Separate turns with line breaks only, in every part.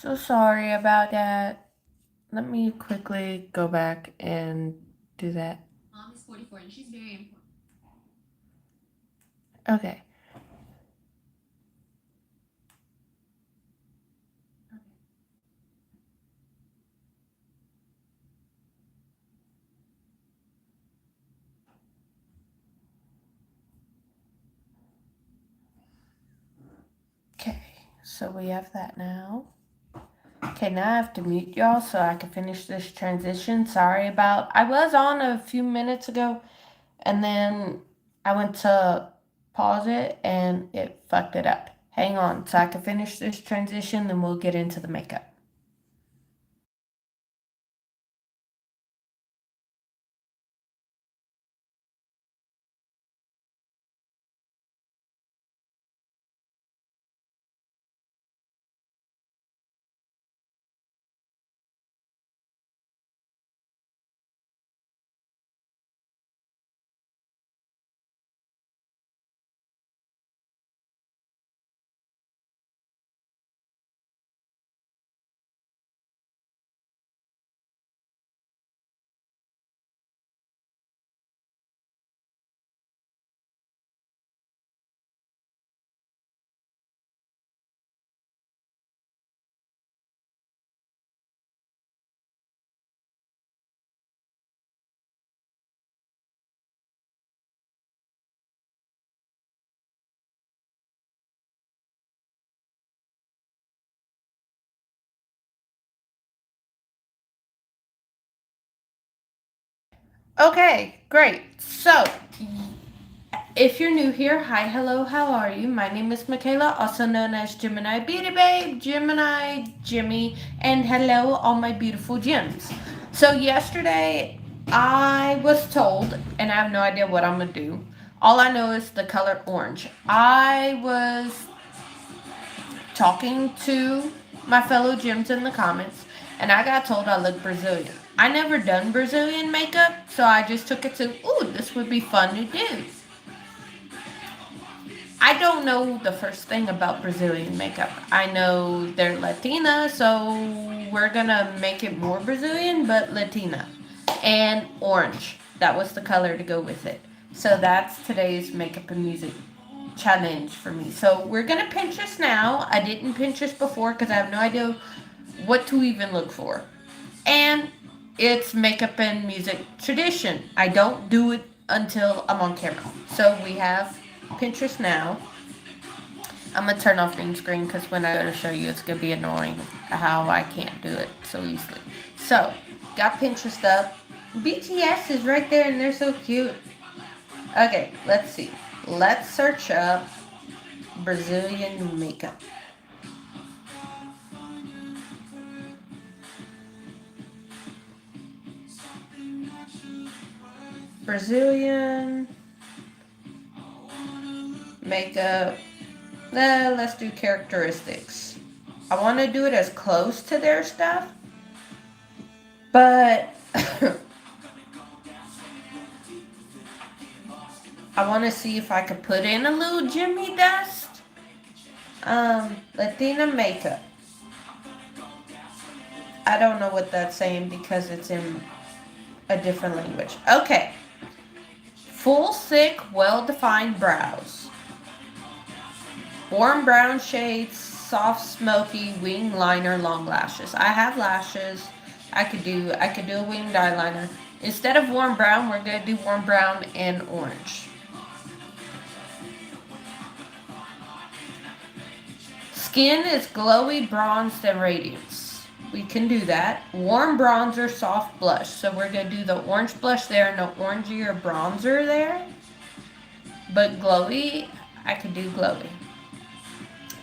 So sorry about that. Let me quickly go back and do that.
Mom is 44 and she's very important.
Okay. Okay, so we have that now. Okay, now I have to mute y'all so I can finish this transition. Sorry about, I was on a few minutes ago and then I went to pause it and it fucked it up. Hang on so I can finish this transition, then we'll get into the makeup. Okay, great. So, if you're new here, hi, hello, how are you? My name is Michaela, also known as Gemini Beauty Babe, Gemini, Jimmy, and hello, all my beautiful gems. So, yesterday I was told, and I have no idea what I'm gonna do. All I know is the color orange. I was talking to my fellow gems in the comments, and I got told I look Brazilian. I never done Brazilian makeup, so I just took it to, ooh, this would be fun to do. I don't know the first thing about Brazilian makeup. I know they're Latina, so we're gonna make it more Brazilian, but Latina. And orange. That was the color to go with it. So that's today's makeup and music challenge for me. So we're gonna Pinterest now. I didn't Pinterest before because I have no idea what to even look for. And it's makeup and music tradition. I don't do it until I'm on camera. So we have Pinterest now. I'm gonna turn off green screen because when I go to show you, it's gonna be annoying how I can't do it so easily. So, got Pinterest up. BTS is right there and they're so cute. Okay, let's see. Let's search up Brazilian makeup. Brazilian makeup. Let's do characteristics. I want to do it as close to their stuff, but I want to see if I could put in a little Jimmy dust. Latina makeup. I don't know what that's saying because it's in a different language. Okay. Full, thick, well-defined brows. Warm brown shades, soft, smoky, wing liner, long lashes. I have lashes. I could do a winged eyeliner. Instead of warm brown, we're gonna do warm brown and orange. Skin is glowy, bronzed, and radiance. We can do that. Warm bronzer, soft blush. So we're going to do the orange blush there and the orangier bronzer there. But glowy, I could do glowy.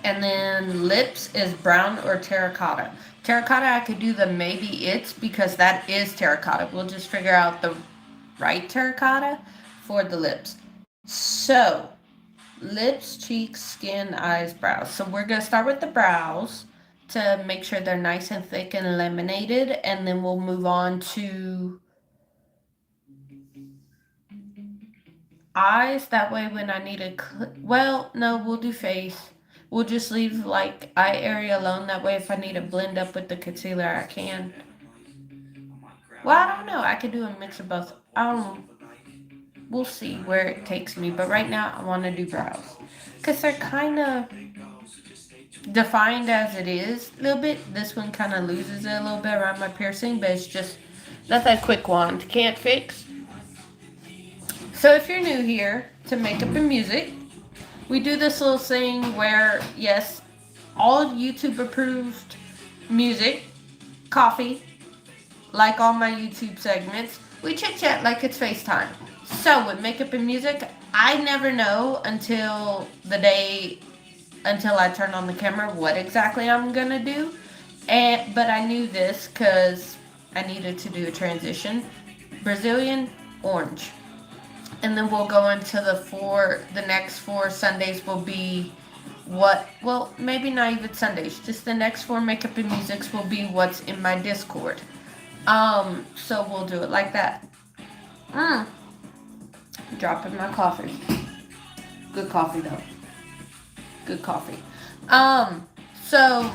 And then lips is brown or terracotta. Terracotta, I could do the maybe it's because that is terracotta. We'll just figure out the right terracotta for the lips. So, lips, cheeks, skin, eyes, brows. So we're going to start with the brows to make sure they're nice and thick and laminated, and then we'll move on to eyes. That way when I need a, well, no, we'll do face. we'll just leave like eye area alone. That way if I need to blend up with the concealer, I can. Well, I don't know. I could do a mix of both. We'll see where it takes me. But right now, I want to do brows. Because they're kind of defined as it is a little bit. This one kind of loses it a little bit around my piercing. But it's just, that's a quick wand. Can't fix. So if you're new here to makeup and music, we do this little thing where, yes, all YouTube approved music, coffee, like all my YouTube segments, we chit chat like it's FaceTime. So with makeup and music, I never know until I turn on the camera what exactly I'm gonna do. But I knew this because I needed to do a transition. Brazilian, orange. And then we'll go into the next 4 Sundays will be maybe not even Sundays, just the next 4 makeup and musics will be what's in my Discord. So we'll do it like that. Dropping my coffee. Good coffee though. Good coffee. So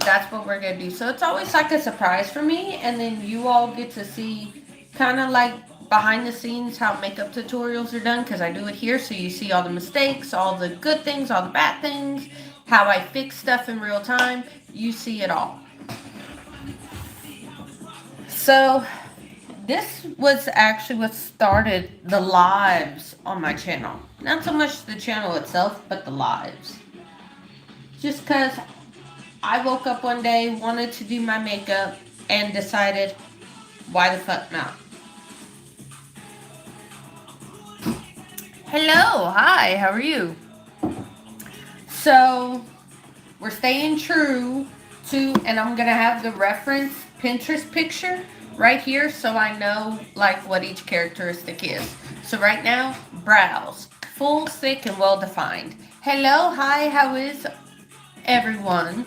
that's what we're gonna do. So it's always like a surprise for me, and then you all get to see kind of like behind the scenes how makeup tutorials are done, because I do it here, so you see all the mistakes, all the good things, all the bad things, how I fix stuff in real time. You see it all. So this was actually what started the lives on my channel. Not so much the channel itself, but the lives. Just because I woke up one day, wanted to do my makeup, and decided, why the fuck not? Hello, hi, how are you? So, we're staying true to, and I'm going to have the reference Pinterest picture right here so I know like what each characteristic is. So right now, brows, full, thick, and well defined. Hello, hi, how is everyone?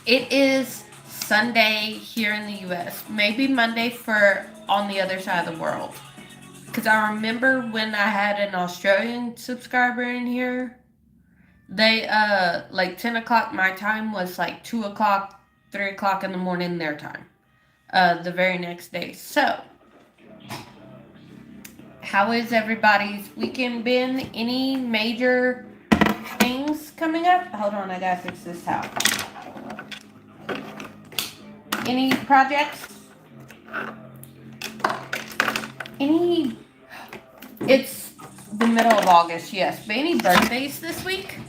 It is Sunday here in the US, maybe Monday for on the other side of the world. Because I remember when I had an Australian subscriber in here, they, like 10 o'clock my time was like 2 o'clock, 3 o'clock in the morning their time, the very next day. So, how is everybody's weekend been? Any major things coming up? Hold on, I gotta fix this towel. Any projects? It's the middle of August, yes. But any birthdays this week?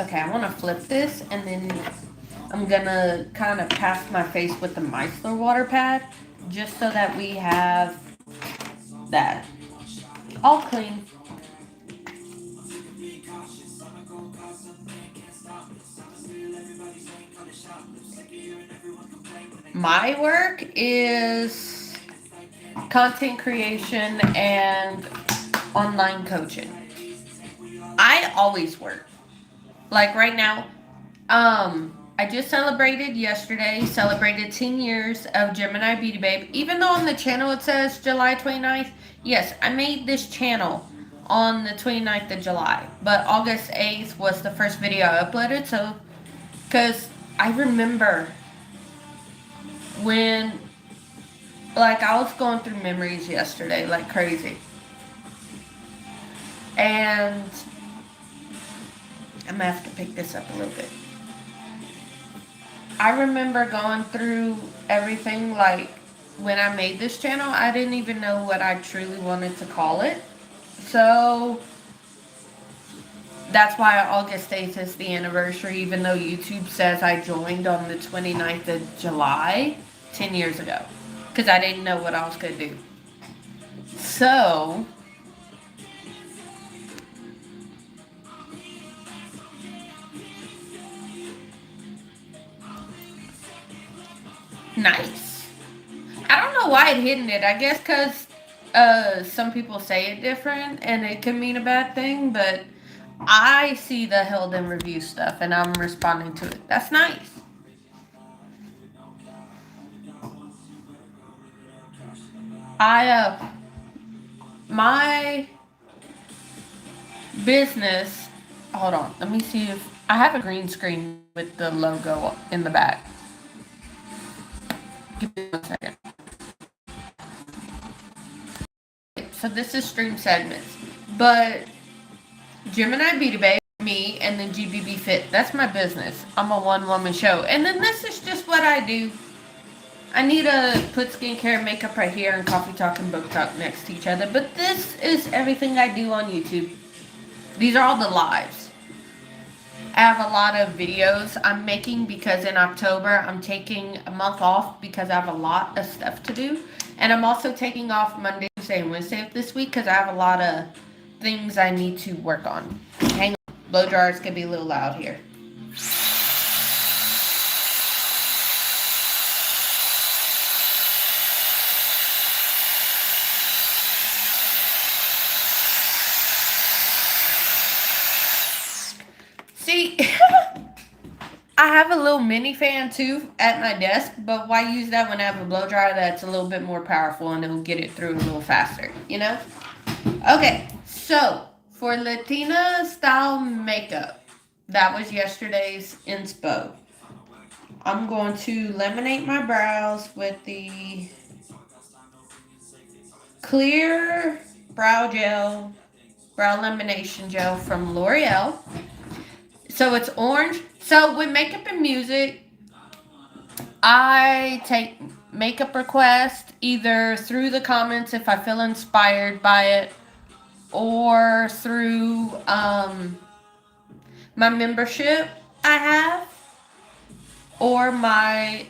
Okay, I want to flip this, and then I'm going to kind of pass my face with the micellar water pad, just so that we have that all clean. My work is content creation and online coaching. I always work. Like right now, I just celebrated 10 years of Gemini Beauty Babe. Even though on the channel it says July 29th, yes, I made this channel on the 29th of July. But August 8th was the first video I uploaded, so, because I remember when, like, I was going through memories yesterday like crazy. And I'm gonna have to pick this up a little bit. I remember going through everything, like, when I made this channel, I didn't even know what I truly wanted to call it. So, that's why August 8th is the anniversary, even though YouTube says I joined on the 29th of July 10 years ago. Because I didn't know what I was going to do. So, nice. I don't know why it hidden it. I guess because some people say it different and it can mean a bad thing, but I see the held in review stuff and I'm responding to it. That's nice. My business Hold on. Let me see if I have a green screen with the logo in the back. Give me 1 second. So this is stream segments, but Gemini Beauty Bay, me, and then GBB Fit. That's my business. I'm a one-woman show, and then this is just what I do. I need to put skincare, makeup right here, and coffee talk and book talk next to each other. But this is everything I do on YouTube. These are all the lives. I have a lot of videos I'm making because in October I'm taking a month off because I have a lot of stuff to do. And I'm also taking off Monday, Tuesday, and Wednesday of this week because I have a lot of things I need to work on. Hang on. Blow dryer is going to be a little loud here. See, I have a little mini fan too at my desk, but why use that when I have a blow dryer that's a little bit more powerful and it'll get it through a little faster, you know? Okay, so for Latina style makeup, that was yesterday's inspo. I'm going to laminate my brows with the clear brow gel, brow lamination gel from L'Oreal. So it's orange. So with makeup and music, I take makeup requests either through the comments if I feel inspired by it, or through my membership I have, or my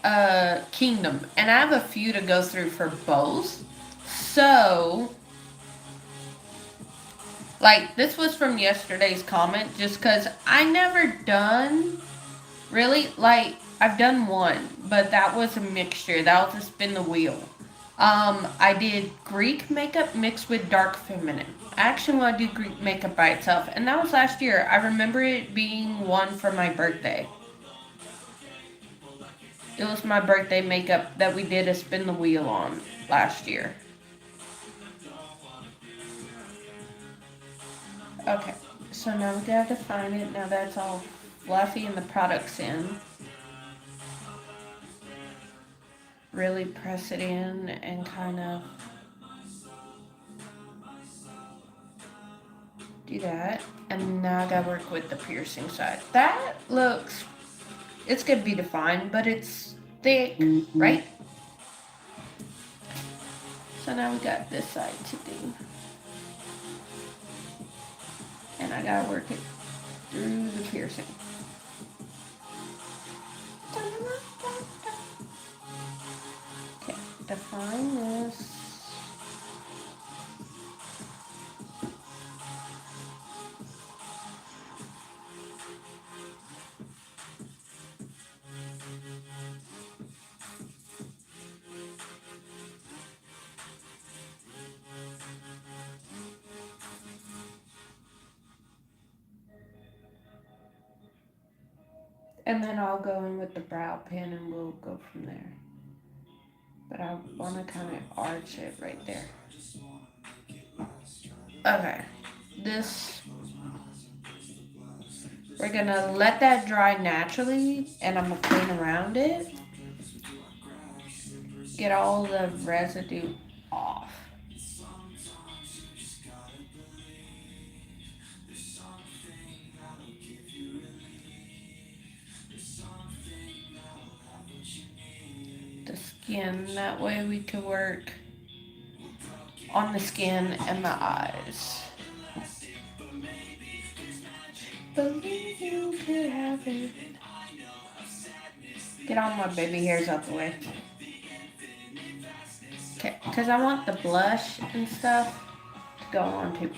Kingdom. And I have a few to go through for both. So, like, this was from yesterday's comment just because I never done, really, like, I've done one, but that was a mixture. That was a spin the wheel. I did Greek makeup mixed with dark feminine. I actually want to do Greek makeup by itself, and that was last year. I remember it being one for my birthday. It was my birthday makeup that we did a spin the wheel on last year. Okay, so now we gotta define it. Now that's all fluffy and the product's in. Really press it in and kind of do that. And now I gotta work with the piercing side. That looks, it's gonna be defined, but it's thick, right? So now we got this side to do. And I gotta work it through the piercing. Okay, define this. And then I'll go in with the brow pen and we'll go from there. But I want to kind of arch it right there. Okay. This, we're going to let that dry naturally and I'm going to clean around it. Get all the residue off. The skin, that way we can work on the skin and the eyes. Believe you could have it. Get all my baby hairs out the way. Okay, because I want the blush and stuff to go on too.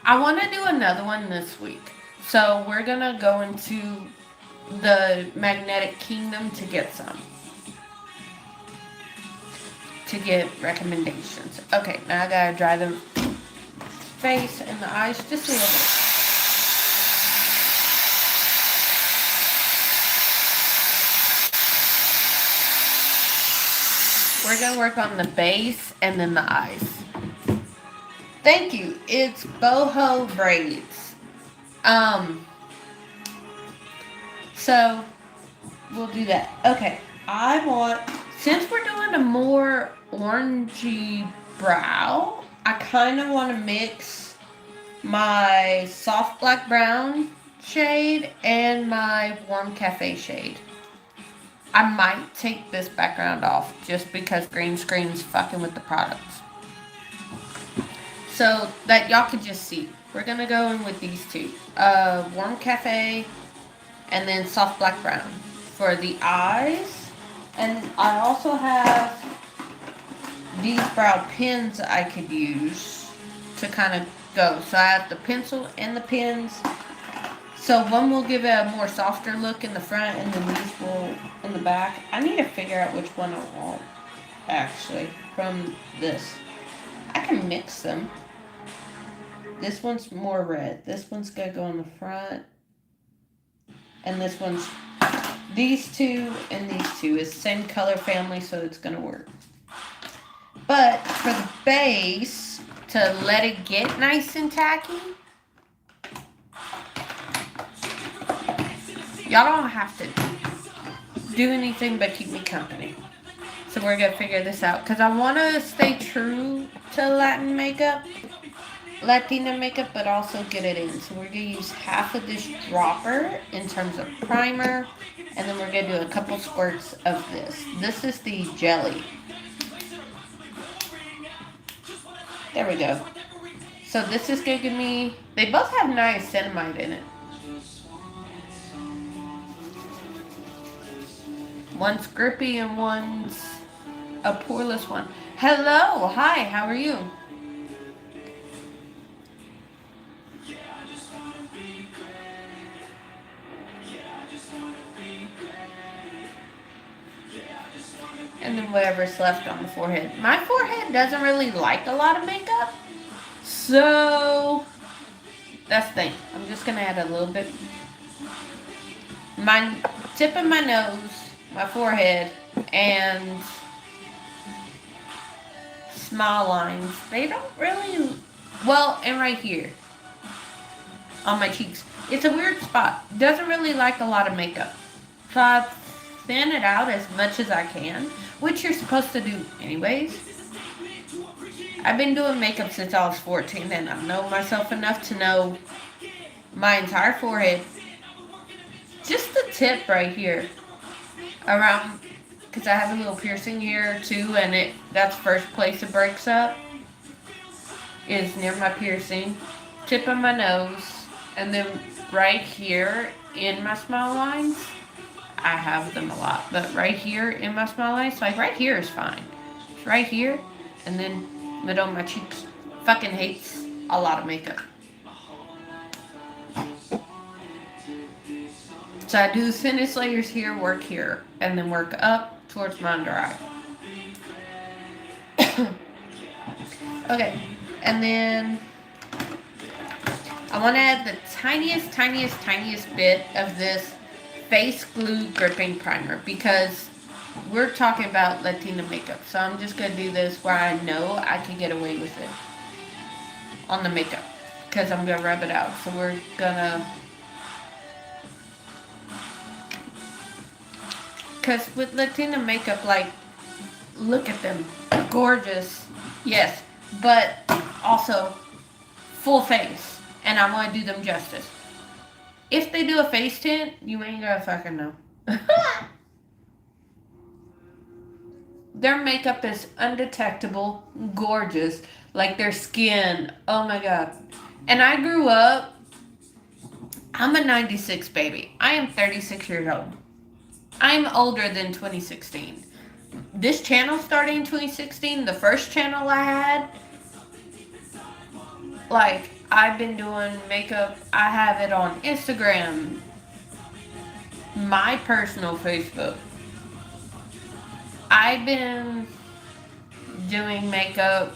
I want to do another one this week. So we're going to go into the Magnetic Kingdom to get some. To get recommendations. Okay, now I gotta dry the face and the eyes just a little bit. We're gonna work on the base and then the eyes. Thank you. It's boho braids. Um, so we'll do that. Okay. I want, since we're doing a more orangey brow, I kind of want to mix my soft black brown shade and my warm cafe shade. I might take this background off just because green screen's fucking with the products. So that y'all can just see. We're gonna go in with these two. Warm cafe and then soft black brown for the eyes. And I also have these brow pens I could use to kind of go. So I have the pencil and the pens. So one will give it a more softer look in the front and then these will in the back. I need to figure out which one I want actually from this. I can mix them. This one's more red. This one's gonna go in the front. And this one's, these two and these two is same color family, so it's gonna work. But for the base, to let it get nice and tacky, y'all don't have to do anything but keep me company. So we're gonna figure this out. Because I want to stay true to Latina makeup, but also get it in. So we're gonna use half of this dropper in terms of primer. And then we're gonna do a couple squirts of this. This is the jelly. There we go. So this is gonna give me, they both have niacinamide in it. One's grippy and one's a poreless one. Hello, hi, how are you? And then whatever's left on the forehead. My forehead doesn't really like a lot of makeup. So that's the thing. I'm just gonna add a little bit. My tip of my nose, my forehead, and smile lines. They don't really, well, and right here on my cheeks. It's a weird spot. Doesn't really like a lot of makeup. So I thin it out as much as I can, which you're supposed to do anyways. I've been doing makeup since I was 14 and I know myself enough to know my entire forehead. Just the tip right here. Around, because I have a little piercing here too, and that's first place it breaks up. Is near my piercing. Tip of my nose. And then right here in my smile lines. I have them a lot, but right here in my smile lines, like right here is fine. It's right here, and then middle of my cheeks. Fucking hates a lot of makeup. So I do thinnest layers here, work here, and then work up towards my under eye. Okay, and then I want to add the tiniest bit of this face glue gripping primer because we're talking about Latina makeup. So I'm just going to do this where I know I can get away with it on the makeup because I'm going to rub it out. So we're going to, because with Latina makeup, like, look at them. Gorgeous. Yes. But also full face. And I want to do them justice. If they do a face tint, you ain't gonna fucking know. Their makeup is undetectable, gorgeous. Like their skin, oh my god. And I grew up, I'm a 96 baby. I am 36 years old. I'm older than 2016. This channel started in 2016. The first channel I had, like, I've been doing makeup. I have it on Instagram, my personal Facebook. I've been doing makeup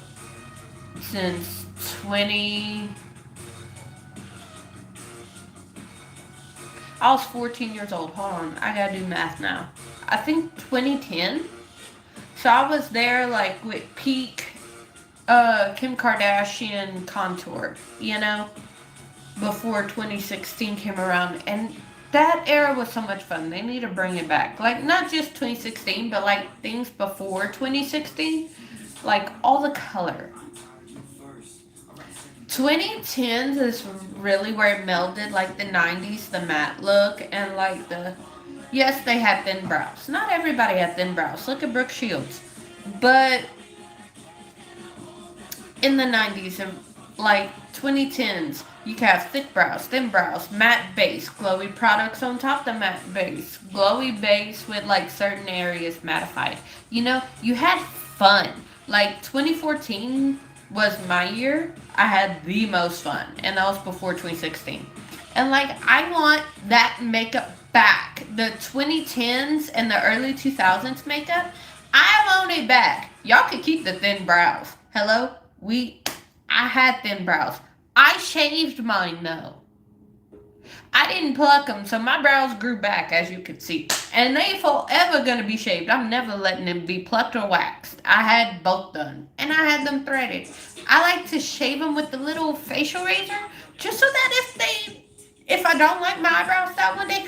since 20. I was 14 years old. Hold on, I gotta do math now. I think 2010. So I was there like with peak Kim Kardashian contour, you know, before 2016 came around. And that era was so much fun. They need to bring it back. Like, not just 2016, but like things before 2016. Like, all the color. 2010s is really where it melded, like the 90s, the matte look, and like the. Yes, they had thin brows. Not everybody had thin brows. Look at Brooke Shields. But in the 90s and like 2010s, you can have thick brows, thin brows, matte base, glowy products on top of the matte base, glowy base with like certain areas mattified. You know, you had fun. Like 2014 was my year. I had the most fun, and that was before 2016. And like, I want that makeup back. The 2010s and the early 2000s makeup, I want it back. Y'all could keep the thin brows. Hello? I had thin brows. I shaved mine though. I didn't pluck them, so my brows grew back, as you can see. And they forever gonna be shaved. I'm never letting them be plucked or waxed. I had both done, and I had them threaded. I like to shave them with the little facial razor, just so that if I don't like my eyebrows that one day,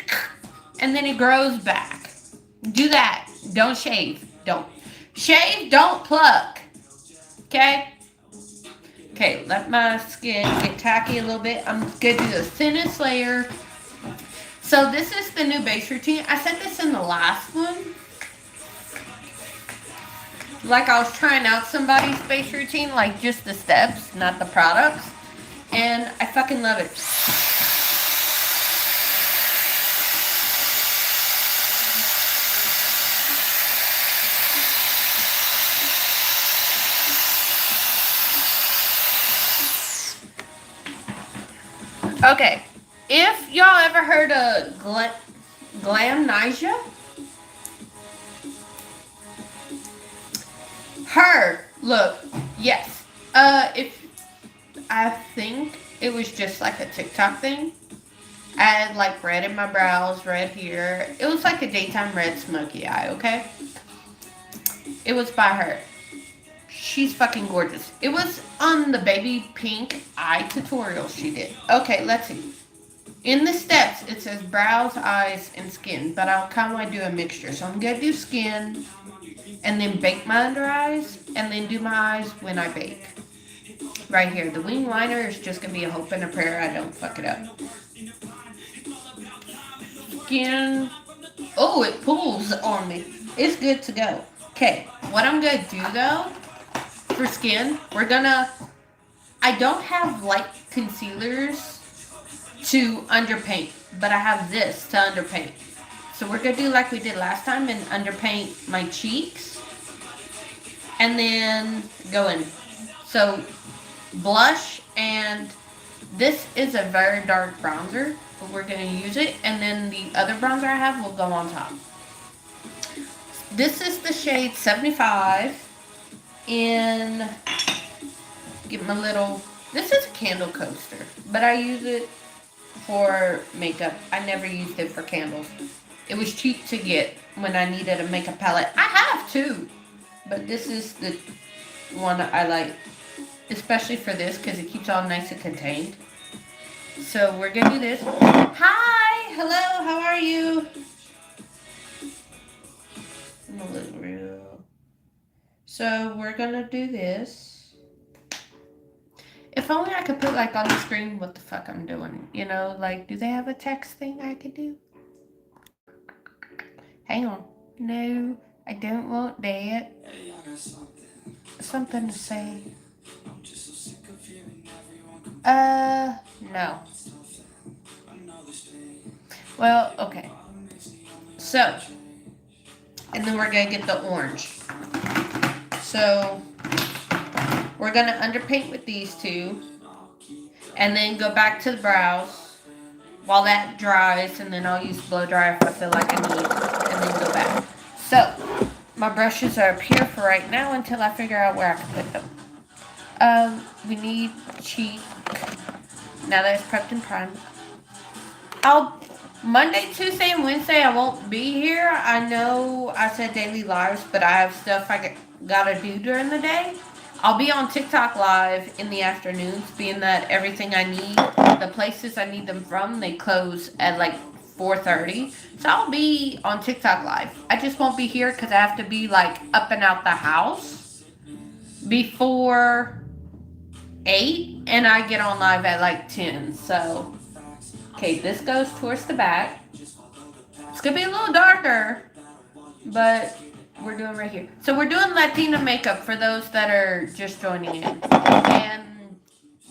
and then it grows back. Do that. Don't shave. Don't shave. Don't pluck. Okay. Okay, let my skin get tacky a little bit. I'm going to do the thinnest layer. So this is the new base routine. I said this in the last one. Like I was trying out somebody's base routine, like just the steps, not the products. And I fucking love it. Okay, if y'all ever heard of Glamnesia, look, yes. If I think it was just like a TikTok thing. I had like red in my brows, red here. It was like a daytime red smoky eye, okay? It was by her. She's fucking gorgeous. It was on the baby pink eye tutorial she did. Okay, let's see. In the steps, it says brows, eyes, and skin, but I'll kind of do a mixture. So I'm gonna do skin, and then bake my under eyes, and then do my eyes when I bake. Right here, the wing liner is just gonna be a hope and a prayer I don't fuck it up. Skin. Oh, it pulls on me. It's good to go. Okay, what I'm gonna do though, for skin, I don't have light concealers to underpaint, but I have this to underpaint. So we're gonna do like we did last time and underpaint my cheeks and then go in. So blush, and this is a very dark bronzer, but we're gonna use it, and then the other bronzer I have will go on top. This is the shade 75 in, get my little, this is a candle coaster, but I use it for makeup. I never used it for candles. It was cheap to get when I needed a makeup palette. I have two, but this is the one I like, especially for this because it keeps all nice and contained. So we're gonna do this. Hi, hello, how are you? I'm a little real. So we're gonna do this. If only I could put like on the screen what the fuck I'm doing. You know, like, do they have a text thing I could do? Hang on. No, I don't want that. Something to say. No. Well, okay. So, and then we're gonna get the orange. So, we're gonna underpaint with these two, and then go back to the brows while that dries, and then I'll use blow dry if I feel like I need, and then go back. So, my brushes are up here for right now until I figure out where I can put them. We need cheek. Now that it's prepped and primed. Monday, Tuesday, and Wednesday I won't be here. I know I said daily lives, but I have stuff I gotta do during the day. I'll be on TikTok live in the afternoons, being that everything I need, the places I need them from, they close at like 4:30. So I'll be on TikTok live. I just won't be here because I have to be like up and out the house before 8, and I get on live at like 10. So, okay, this goes towards the back. It's gonna be a little darker, but we're doing right here. So we're doing Latina makeup for those that are just joining in. And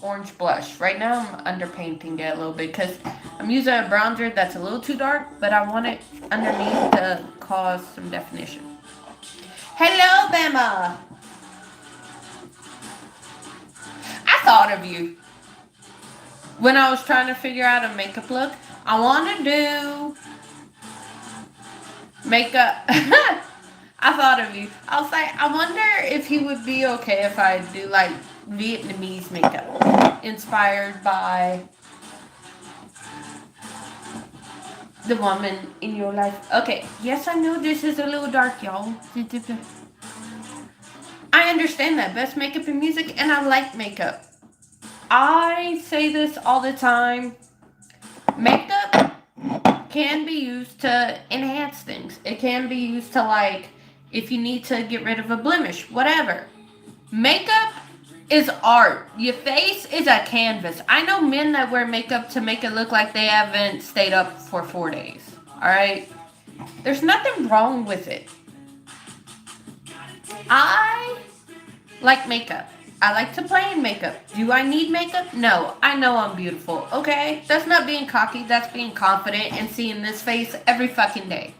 orange blush. Right now I'm underpainting it a little bit because I'm using a bronzer that's a little too dark, but I want it underneath to cause some definition. Hello, Bama! I thought of you. When I was trying to figure out a makeup look, I want to do makeup. I thought of you. I was like, I wonder if he would be okay if I do like Vietnamese makeup inspired by the woman in your life. Okay, yes, I know this is a little dark, y'all. I understand that. Best makeup in music, and I like makeup. I say this all the time. Makeup can be used to enhance things. It can be used to, like, if you need to get rid of a blemish, whatever. Makeup is art. Your face is a canvas. I know men that wear makeup to make it look like they haven't stayed up for 4 days. Alright? There's nothing wrong with it. I like makeup. I like to play in makeup. Do I need makeup? No. I know I'm beautiful. Okay? That's not being cocky. That's being confident and seeing this face every fucking day.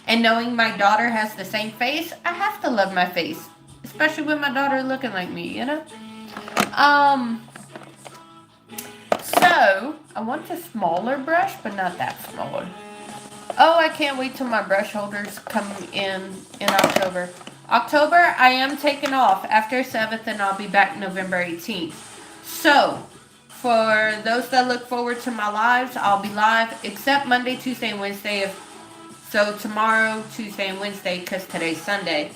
And knowing my daughter has the same face, I have to love my face. Especially with my daughter looking like me, you know? So, I want a smaller brush, but not that smaller. Oh, I can't wait till my brush holders come in October. October, I am taking off after 7th, and I'll be back November 18th. So, for those that look forward to my lives, I'll be live except Monday, Tuesday, and Wednesday. So tomorrow, Tuesday, and Wednesday, because today's Sunday.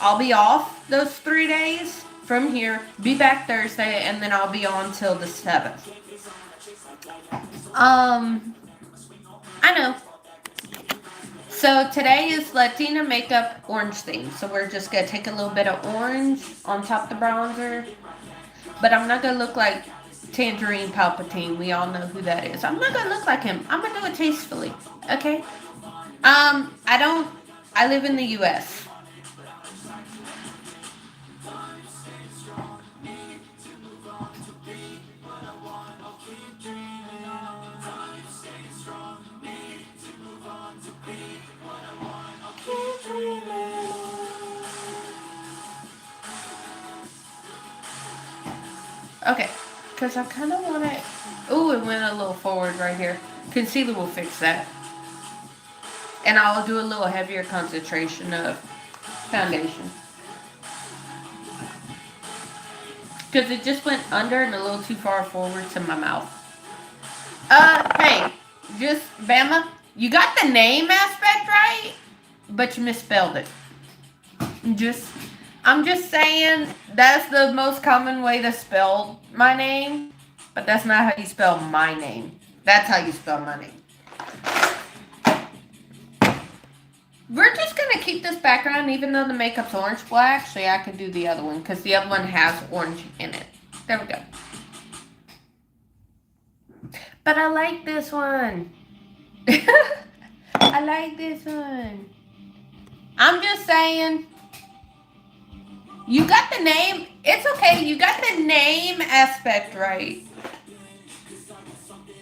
I'll be off those 3 days from here, be back Thursday, and then I'll be on till the 7th. I know. So today is Latina makeup orange theme. So we're just going to take a little bit of orange on top of the bronzer. But I'm not going to look like Tangerine Palpatine. We all know who that is. I'm not going to look like him. I'm going to do it tastefully. Okay? I live in the U.S. Okay, because I kind of want it. Ooh, it went a little forward right here. Concealer will fix that. And I'll do a little heavier concentration of foundation. Because it just went under and a little too far forward to my mouth. Hey, just, Bama, you got the name aspect right, but you misspelled it. I'm just saying that's the most common way to spell my name, but that's not how you spell my name. That's how you spell my name. We're just going to keep this background even though the makeup's orange. Well, actually, I could do the other one because the other one has orange in it. There we go. But I like this one. I like this one. I'm just saying. You got the name. It's okay. You got the name aspect right.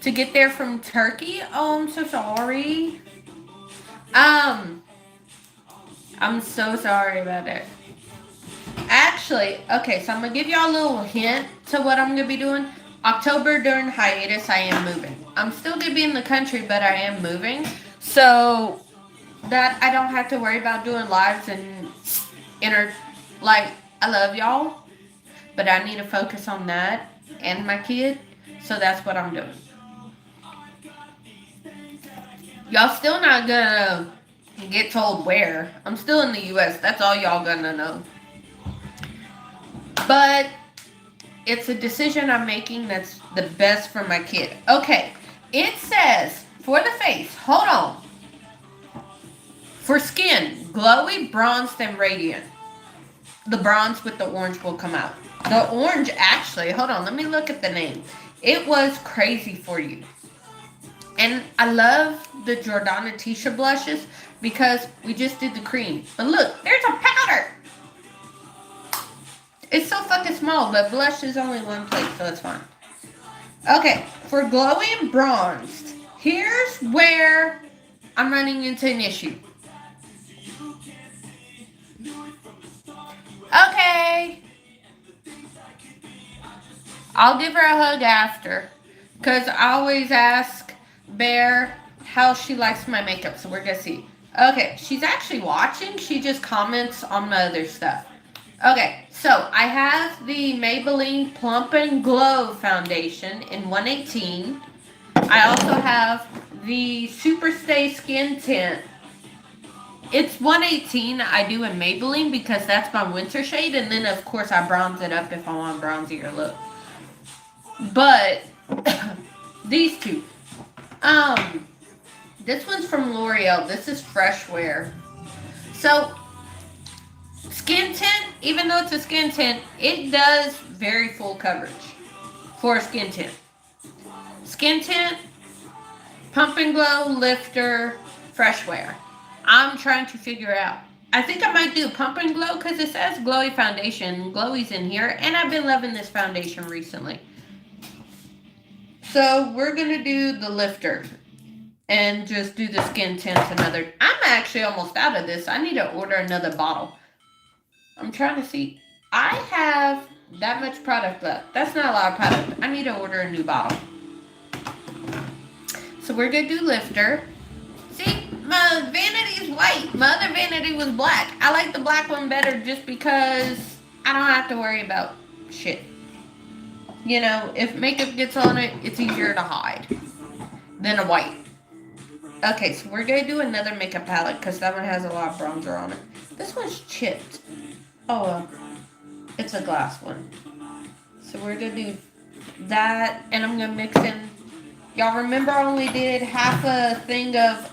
To get there from Turkey. Oh, I'm so sorry. I'm so sorry about it. Actually, okay, so I'm going to give y'all a little hint to what I'm going to be doing. October during hiatus, I am moving. I'm still going to be in the country, but I am moving. So that I don't have to worry about doing lives and like, I love y'all, but I need to focus on that and my kid. So that's what I'm doing. Y'all still not going to get told where. I'm still in the U.S. That's all y'all gonna know. But it's a decision I'm making that's the best for my kid. Okay, it says for the face, hold on. For skin, glowy, bronzed, and radiant. The bronze with the orange will come out. The orange actually, hold on, let me look at the name. It was crazy for you. And I love the Jordana Tisha blushes because we just did the cream. But look, there's a powder. It's so fucking small, but blush is only one place, so it's fine. Okay, for glowy and bronzed, here's where I'm running into an issue. Okay. I'll give her a hug after. Because I always ask Bear how she likes my makeup, so we're going to see. Okay, she's actually watching. She just comments on my other stuff. Okay, so I have the Maybelline Plump and Glow Foundation in 118. I also have the Superstay Skin Tint. It's 118 I do in Maybelline because that's my winter shade, and then of course I bronze it up if I want a bronzier look. But these two. This one's from L'Oreal. This is Fresh Wear. So skin tint, even though it's a skin tint, it does very full coverage for a skin tint. Skin tint, Pump and Glow, Lifter, Fresh Wear. I'm trying to figure out. I think I might do Pump and Glow because it says Glowy Foundation. Glowy's in here, and I've been loving this foundation recently. So we're going to do the Lifter and just do the skin tints another. I'm actually almost out of this. I need to order another bottle. I'm trying to see. I have that much product left. That's not a lot of product. I need to order a new bottle. So we're going to do Lifter. See, my vanity is white. My other vanity was black. I like the black one better just because I don't have to worry about shit. You know, if makeup gets on it, it's easier to hide than a white. Okay, so we're going to do another makeup palette because that one has a lot of bronzer on it. This one's chipped. Oh, it's a glass one. So we're going to do that, and I'm going to mix in. Y'all remember I only did half a thing of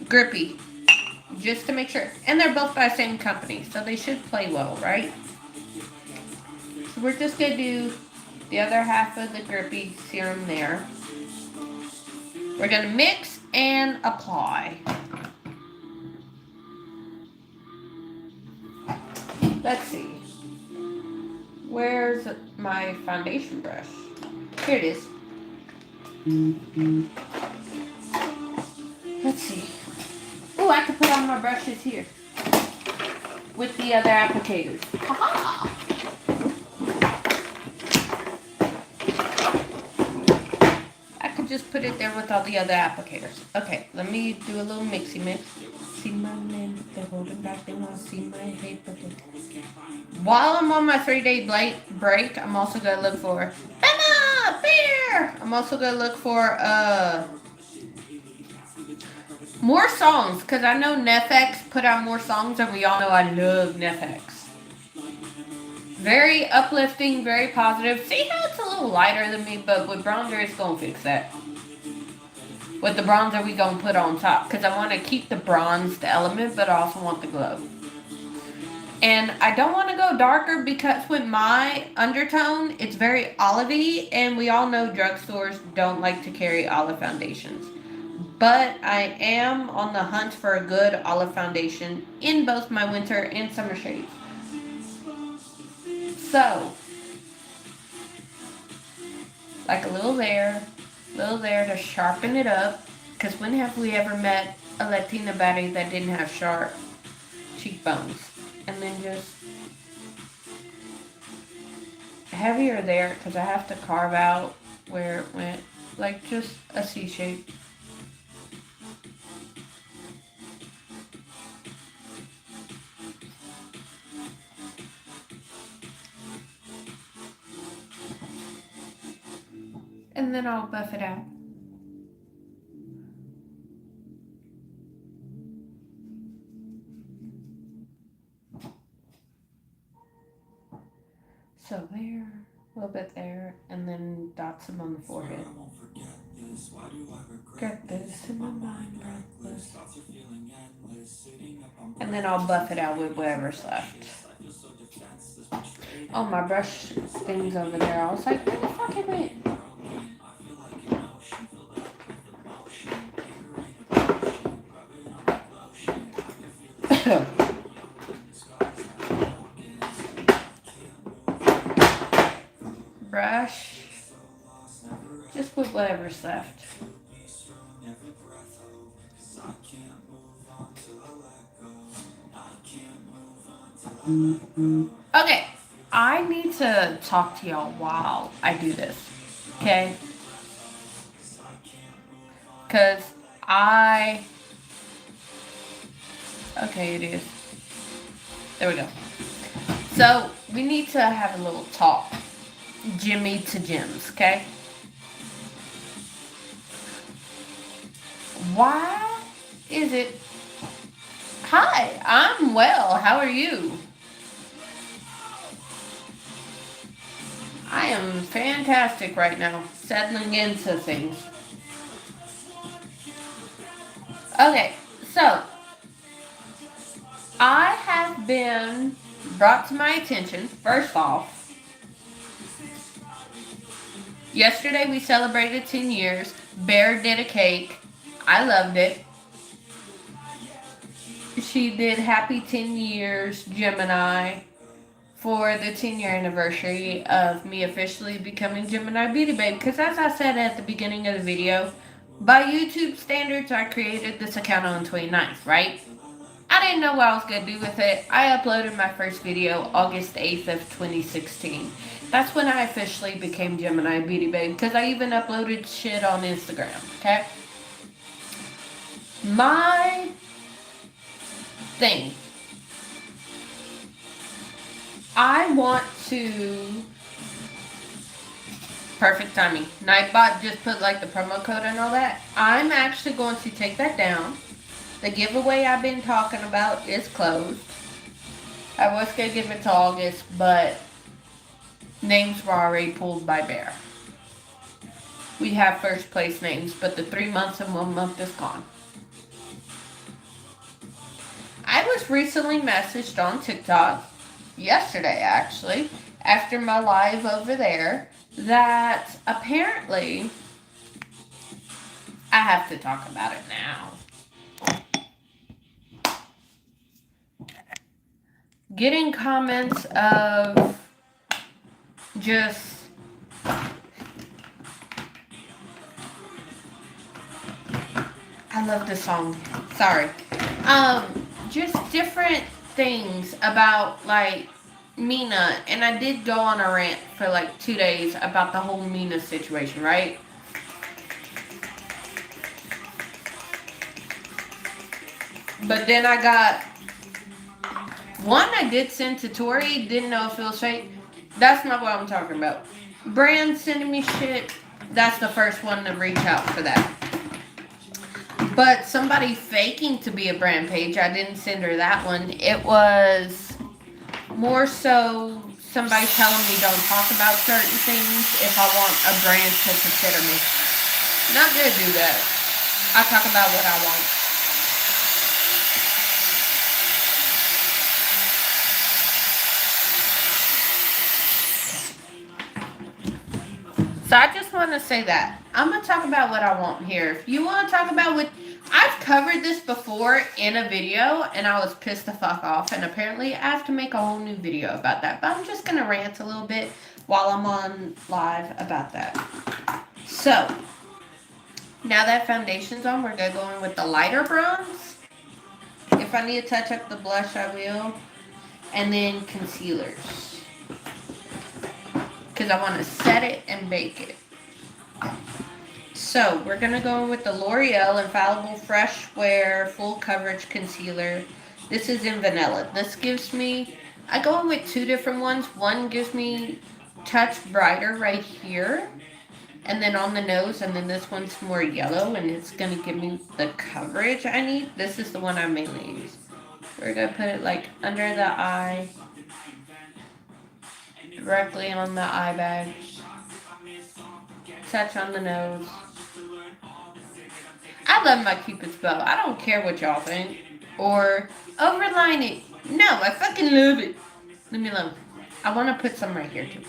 Grippy, just to make sure. And they're both by the same company, so they should play well, right? So we're just going to do the other half of the Grippy serum there. We're going to mix and apply. Let's see. Where's my foundation brush? Here it is. Let's see. Oh, I could put on my brushes here with the other applicators. Ha-ha! I could just put it there with all the other applicators. Okay, let me do a little mixy mix. See my name, they're holding back, they want to see my head. While I'm on my 3-day break, I'm also going to look for Emma Beer. I'm also going to look for more songs because I know Nefx put out more songs, and we all know I love Nefx. Very uplifting, very positive. See how it's a little lighter than me, but with bronzer, it's going to fix that. With the bronzer, we going to put on top because I want to keep the bronzed element, but I also want the glow. And I don't want to go darker because with my undertone, it's very olivey, and we all know drugstores don't like to carry olive foundations. But I am on the hunt for a good olive foundation in both my winter and summer shades. So, like a little there to sharpen it up. Because when have we ever met a Latina baddie that didn't have sharp cheekbones? And then just heavier there because I have to carve out where it went. Like just a C shape. And then I'll buff it out. little bit there, and then dots them on the forehead. Got this in my mind, breathless. And then I'll buff it out with whatever's left. Oh, my brush thing's over there. I was like, where the fuck it went? Brush. Just put whatever's left. Okay, I need to talk to y'all while I do this, okay? Because okay, it is. There we go. So, we need to have a little talk. Jimmy to Jims, okay? Why is it... Hi, I'm well. How are you? I am fantastic right now, settling into things. Okay, so I have been brought to my attention, first off, yesterday we celebrated 10 years. Bear did a cake. I loved it. She did Happy 10 Years Gemini for the 10-year anniversary of me officially becoming Gemini Beauty Babe. Because as I said at the beginning of the video, by YouTube standards, I created this account on the 29th, right? I didn't know what I was going to do with it. I uploaded my first video August 8th of 2016. That's when I officially became Gemini Beauty Babe, because I even uploaded shit on Instagram, okay? My thing. I want to... Perfect timing. Nightbot just put like the promo code and all that. I'm actually going to take that down. The giveaway I've been talking about is closed. I was going to give it to August, but names were already pulled by Bear. We have first place names, but the 3 months and 1 month is gone. I was recently messaged on TikTok, yesterday actually, after my live over there, that apparently, I have to talk about it now. Getting comments of just I love this song. Sorry. Just different things about like Mina, and I did go on a rant for like 2 days about the whole Mina situation, right? But then I got one I did send to Tori, didn't know if it was fake. That's not what I'm talking about. Brand sending me shit, that's the first one to reach out for that. But somebody faking to be a brand page, I didn't send her that one. It was more so somebody telling me don't talk about certain things if I want a brand to consider me. Not gonna do that. I talk about what I want. So I just want to say that. I'm going to talk about what I want here. If you want to talk about what... I've covered this before in a video, and I was pissed the fuck off. And apparently I have to make a whole new video about that. But I'm just going to rant a little bit while I'm on live about that. So, now that foundation's on, we're going to go in with the lighter bronze. If I need to touch up the blush, I will. And then concealers. Because I want to set it and bake it. So, we're going to go with the L'Oreal Infallible Fresh Wear Full Coverage Concealer. This is in vanilla. This gives me... I go in with 2 different ones. One gives me touch brighter right here. And then on the nose. And then this one's more yellow. And it's going to give me the coverage I need. This is the one I mainly use. We're going to put it like under the eye. directly on the eye bags. Touch on the nose. I love my Cupid's bow. I don't care what y'all think. Or overline it. No, I fucking love it. Leave me alone. I want to put some right here too.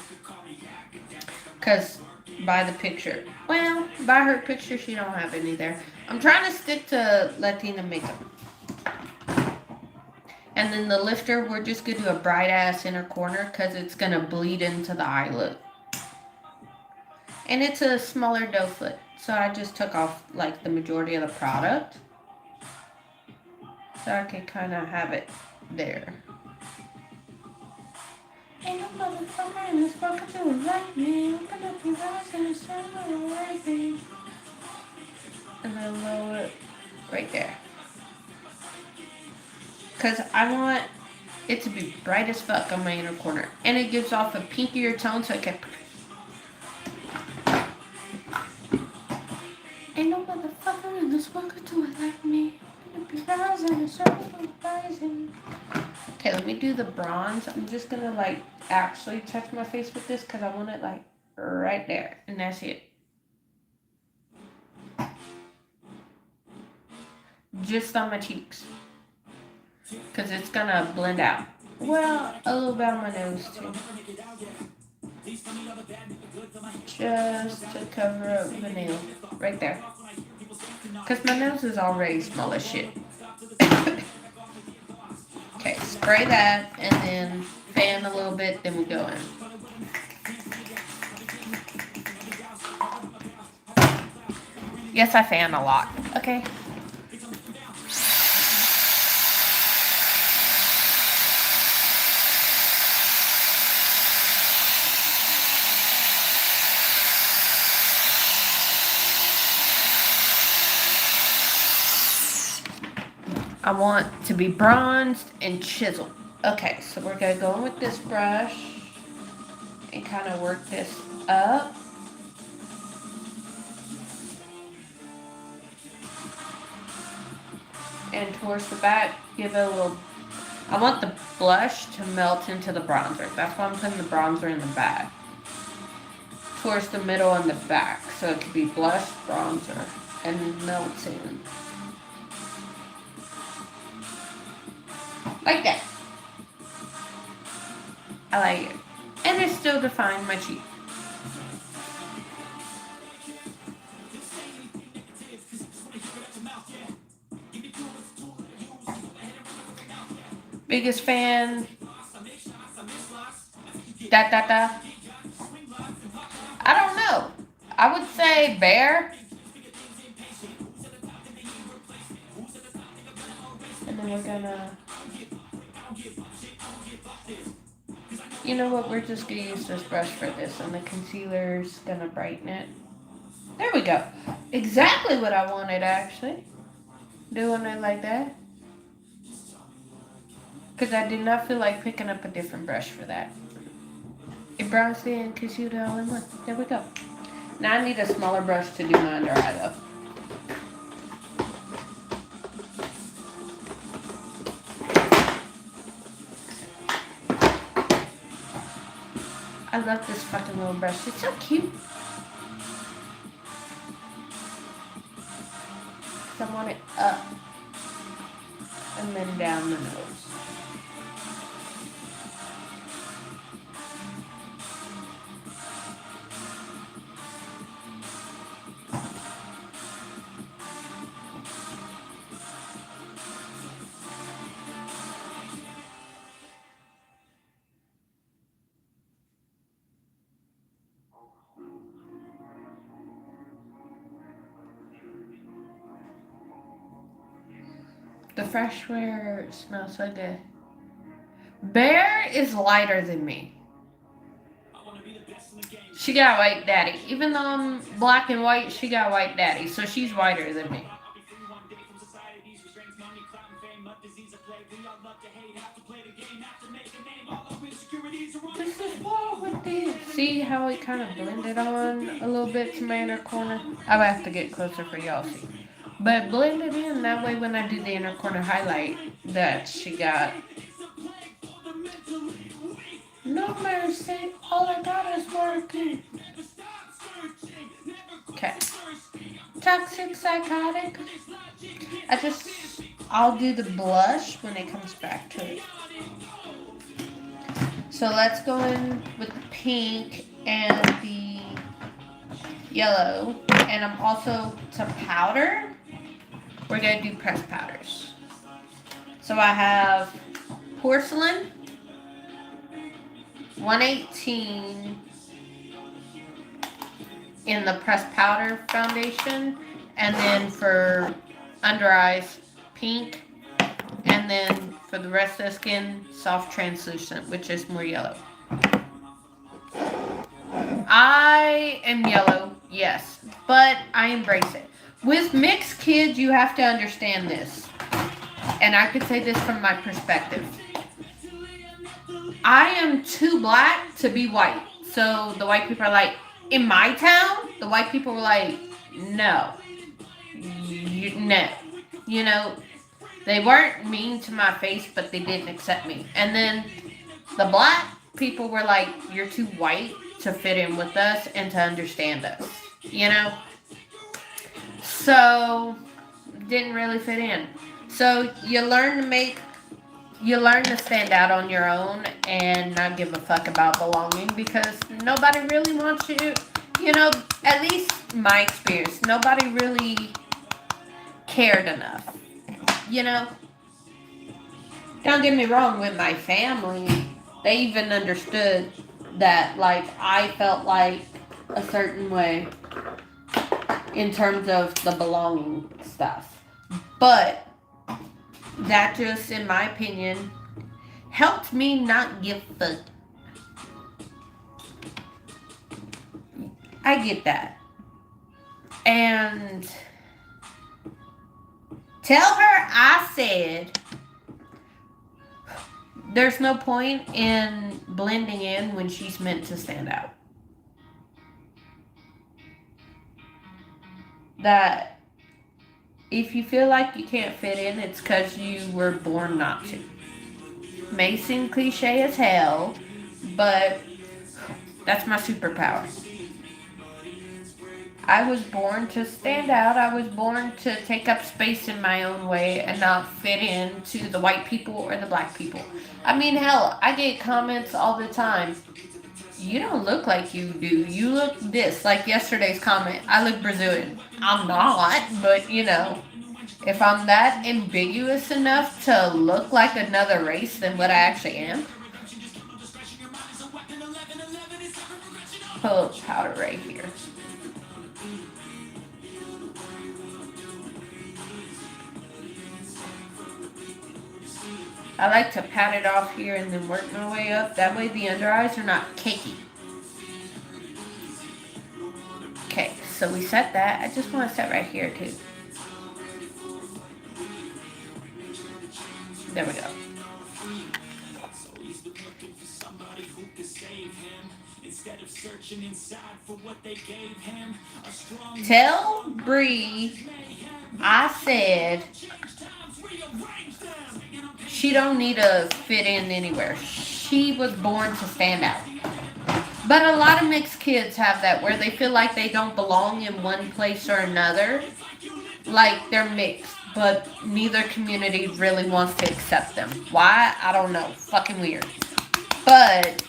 Because by the picture. Well, by her picture, she don't have any there. I'm trying to stick to Latina makeup. And then the lifter, we're just going to do a bright ass inner corner because it's going to bleed into the eye look. And it's a smaller doe foot. So I just took off like the majority of the product. So I can kind of have it there. Ain't no motherfucker in this world can do it like me. Open up your eyes and it's right. And then lower it right there. Because I want it to be bright as fuck on my inner corner. And it gives off a pinkier tone so I can... Ain't no motherfucker in this world can do it like me. Okay, let me do the bronze. I'm just gonna like actually touch my face with this because I want it like right there. And that's it. Just on my cheeks. Because it's gonna blend out. Well, a little bit on my nose too. Just to cover up the nail. Right there. Because my nose is already small as shit. Okay, spray that and then fan a little bit, then we go in. Yes, I fan a lot. Okay. I want to be bronzed and chiseled. Okay, so we're going to go in with this brush and kind of work this up. And towards the back, give it a little... I want the blush to melt into the bronzer. That's why I'm putting the bronzer in the back. Towards the middle and the back. So it could be blush, bronzer, and melting. Like that. I like it. And it still defines my cheek. Biggest fan. I don't know. I would say Bear. And then we're gonna... You know what? We're just gonna use this brush for this, and the concealer's gonna brighten it. There we go. Exactly what I wanted, actually. Doing it like that. Because I did not feel like picking up a different brush for that. It bronzed it and concealed it all in one. There we go. Now I need a smaller brush to do my under eye, though. I love this fucking little brush. It's so cute. I want it up and then down the nose. The Freshwear smells so good. Bear is lighter than me. She got white daddy. Even though I'm black and white, she got white daddy. So she's whiter than me. This is what with this. See how it kind of blended on a little bit to my inner corner? I would have to get closer for y'all to see. But blend it in, that way when I do the inner corner highlight, that she got No mercy. All I got is working. Okay. Toxic psychotic. I'll do the blush when it comes back to it. So let's go in with the pink and the yellow. And I'm also some powder. We're going to do pressed powders. So I have porcelain, 118 in the pressed powder foundation. And then for under eyes, pink. And then for the rest of the skin, soft translucent, which is more yellow. I am yellow, yes, but I embrace it. With mixed kids, you have to understand this. And I could say this from my perspective. I am too black to be white. So the white people are like, in my town, the white people were like, no. No. You know, they weren't mean to my face, but they didn't accept me. And then the black people were like, you're too white to fit in with us and to understand us. You know? So, didn't really fit in. So, you learn to stand out on your own and not give a fuck about belonging because nobody really wants you. You know, at least my experience, nobody really cared enough. You know? Don't get me wrong, with my family, they even understood that, like, I felt like a certain way in terms of the belonging stuff. But that just, in my opinion, helped me not give a fuck. I get that. And tell her I said there's no point in blending in when she's meant to stand out. That if you feel like you can't fit in, it's because you were born not to. May seem cliche as hell, but that's my superpower. I was born to stand out. I was born to take up space in my own way and not fit in to the white people or the black people. I mean, hell, I get comments all the time. You don't look like you do. You look this. Like yesterday's comment, I look Brazilian. I'm not, but you know, if I'm that ambiguous enough to look like another race than what I actually am. Put a little powder right here. I like to pat it off here and then work my way up. That way the under eyes are not cakey. Okay, so we set that. I just want to set right here too. There we go. Tell Bree I said she don't need to fit in anywhere. She was born to stand out. But a lot of mixed kids have that where they feel like they don't belong in one place or another. Like they're mixed, but neither community really wants to accept them. Why? I don't know. Fucking weird. But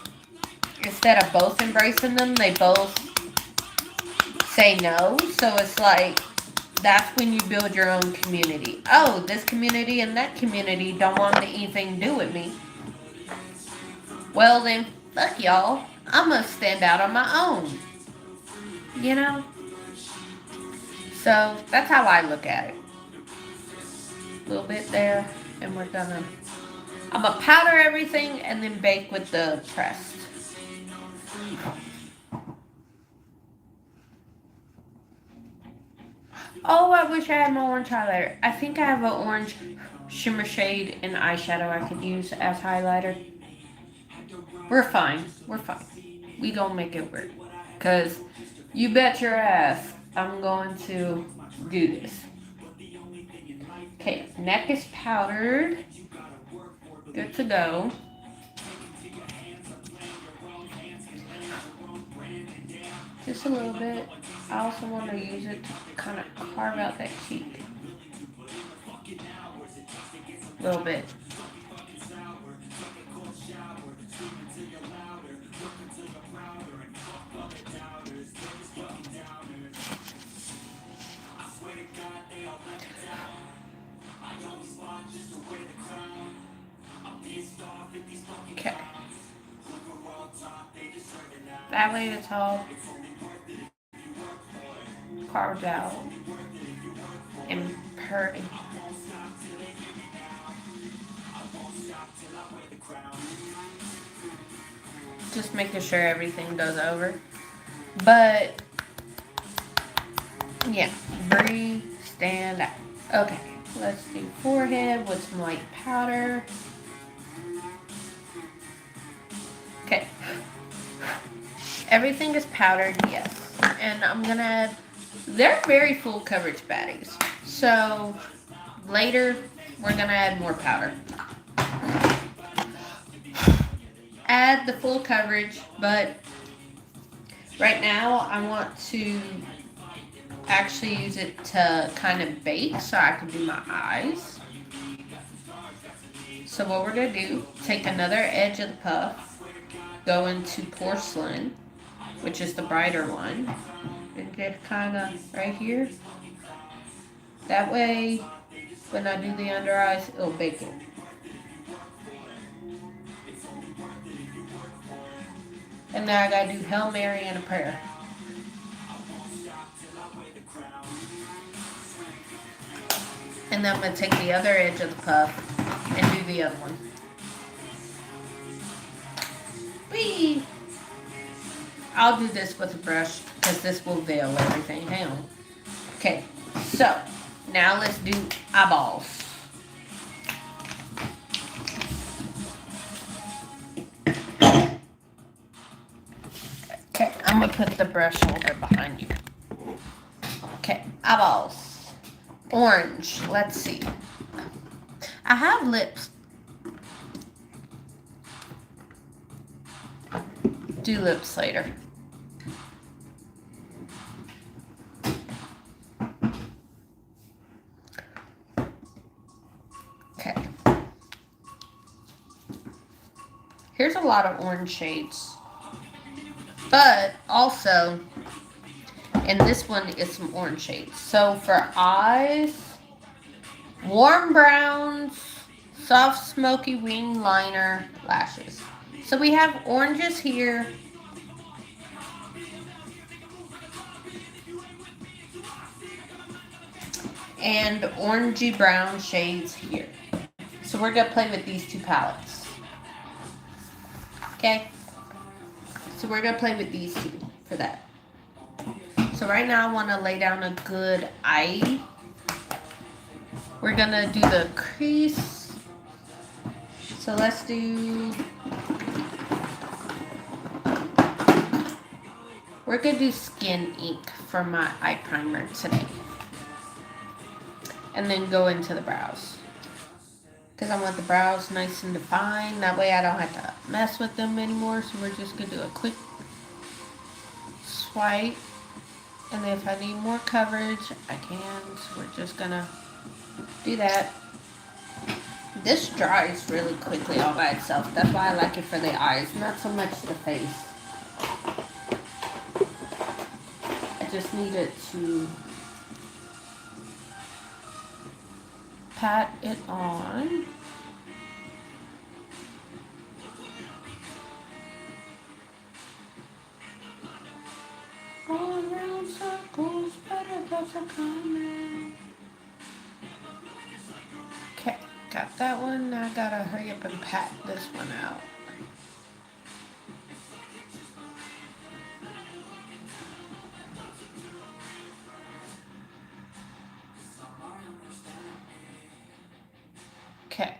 instead of both embracing them, they both say no. So it's like, that's when you build your own community. Oh, this community and that community don't want anything to do with me. Well then, fuck y'all. I'm gonna stand out on my own. You know? So, that's how I look at it. A little bit there, and I'm gonna powder everything and then bake with the pressed. Oh, I wish I had my orange highlighter. I think I have an orange shimmer shade and eyeshadow I could use as highlighter. We're fine. We gonna make it work. Because you bet your ass I'm going to do this. Okay, neck is powdered. Good to go. Just a little bit. I also want to use it to kind of carve out that cheek. A little bit. Okay. That way it's all carved out and pretty. Just making sure everything goes over. But yeah, Bree, stand out. Okay, let's do forehead with some white powder. Okay. Everything is powdered, yes. And I'm gonna add, they're very full coverage patties. So later we're gonna add more powder. Add the full coverage, but right now I want to actually use it to kind of bake so I can do my eyes. So what we're gonna do, take another edge of the puff, go into porcelain, which is the brighter one, and get kind of right here. That way, when I do the under eyes, it'll bake it. And now I gotta do Hail Mary and a prayer. And then I'm gonna take the other edge of the puff and do the other one. Whee! I'll do this with a brush because this will veil everything. Hang on. Okay, so now let's do eyeballs. Okay, I'm gonna put the brush holder behind you. Okay, eyeballs. Orange, let's see. I have lips. Do lips later. Okay. Here's a lot of orange shades. But also, in this one is some orange shades. So for eyes, warm browns, soft smoky wing liner, lashes. So we have oranges here. And orangey brown shades here. So we're gonna play with these two palettes. Okay? So we're gonna play with these two for that. So right now I wanna lay down a good eye. We're gonna do the crease. So let's do, we're gonna do Skin Ink for my eye primer today. And then go into the brows. Because I want the brows nice and defined. That way I don't have to mess with them anymore. So we're just gonna do a quick swipe. And then if I need more coverage, I can. So we're just gonna do that. This dries really quickly all by itself. That's why I like it for the eyes, not so much the face. I just need it to pat it on. All around circles, buttercups are coming. Okay, got that one. Now I gotta hurry up and pat this one out. Okay.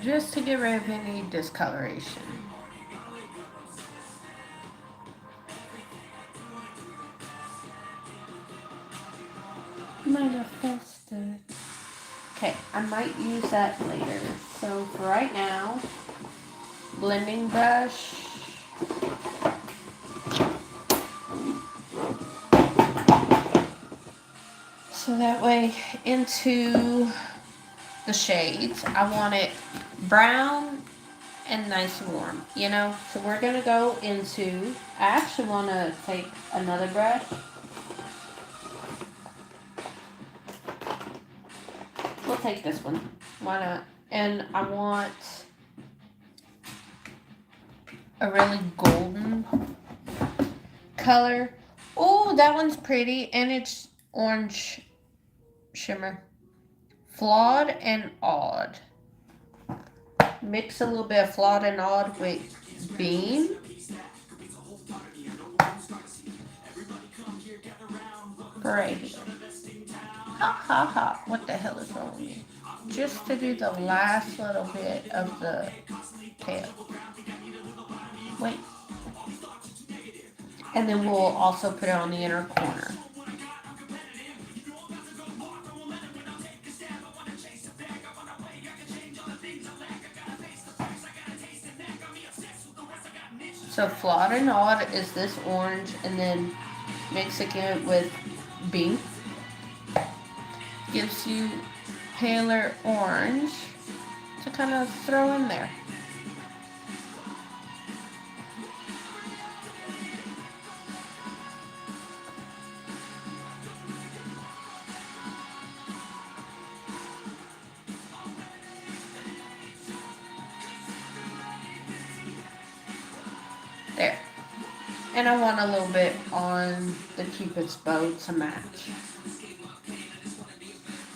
Just to get rid of any discoloration. Manifested. Okay, I might use that later. So for right now, blending brush. So that way into the shades, I want it brown and nice and warm, you know? So we're gonna go into, I actually wanna take another brush. We'll take this one, why not? And I want a really golden color. Oh, that one's pretty, and it's orange shimmer. Flawed and Odd. Mix a little bit of Flawed and Odd with Beam. Right here. Ha ha ha. What the hell is wrong with me? Just to do the last little bit of the tail. Wait. And then we'll also put it on the inner corner. So Flawed and Odd is this orange, and then mixing it with Beam gives you paler orange to kind of throw in there. There. And I want a little bit on the Cupid's bow to match.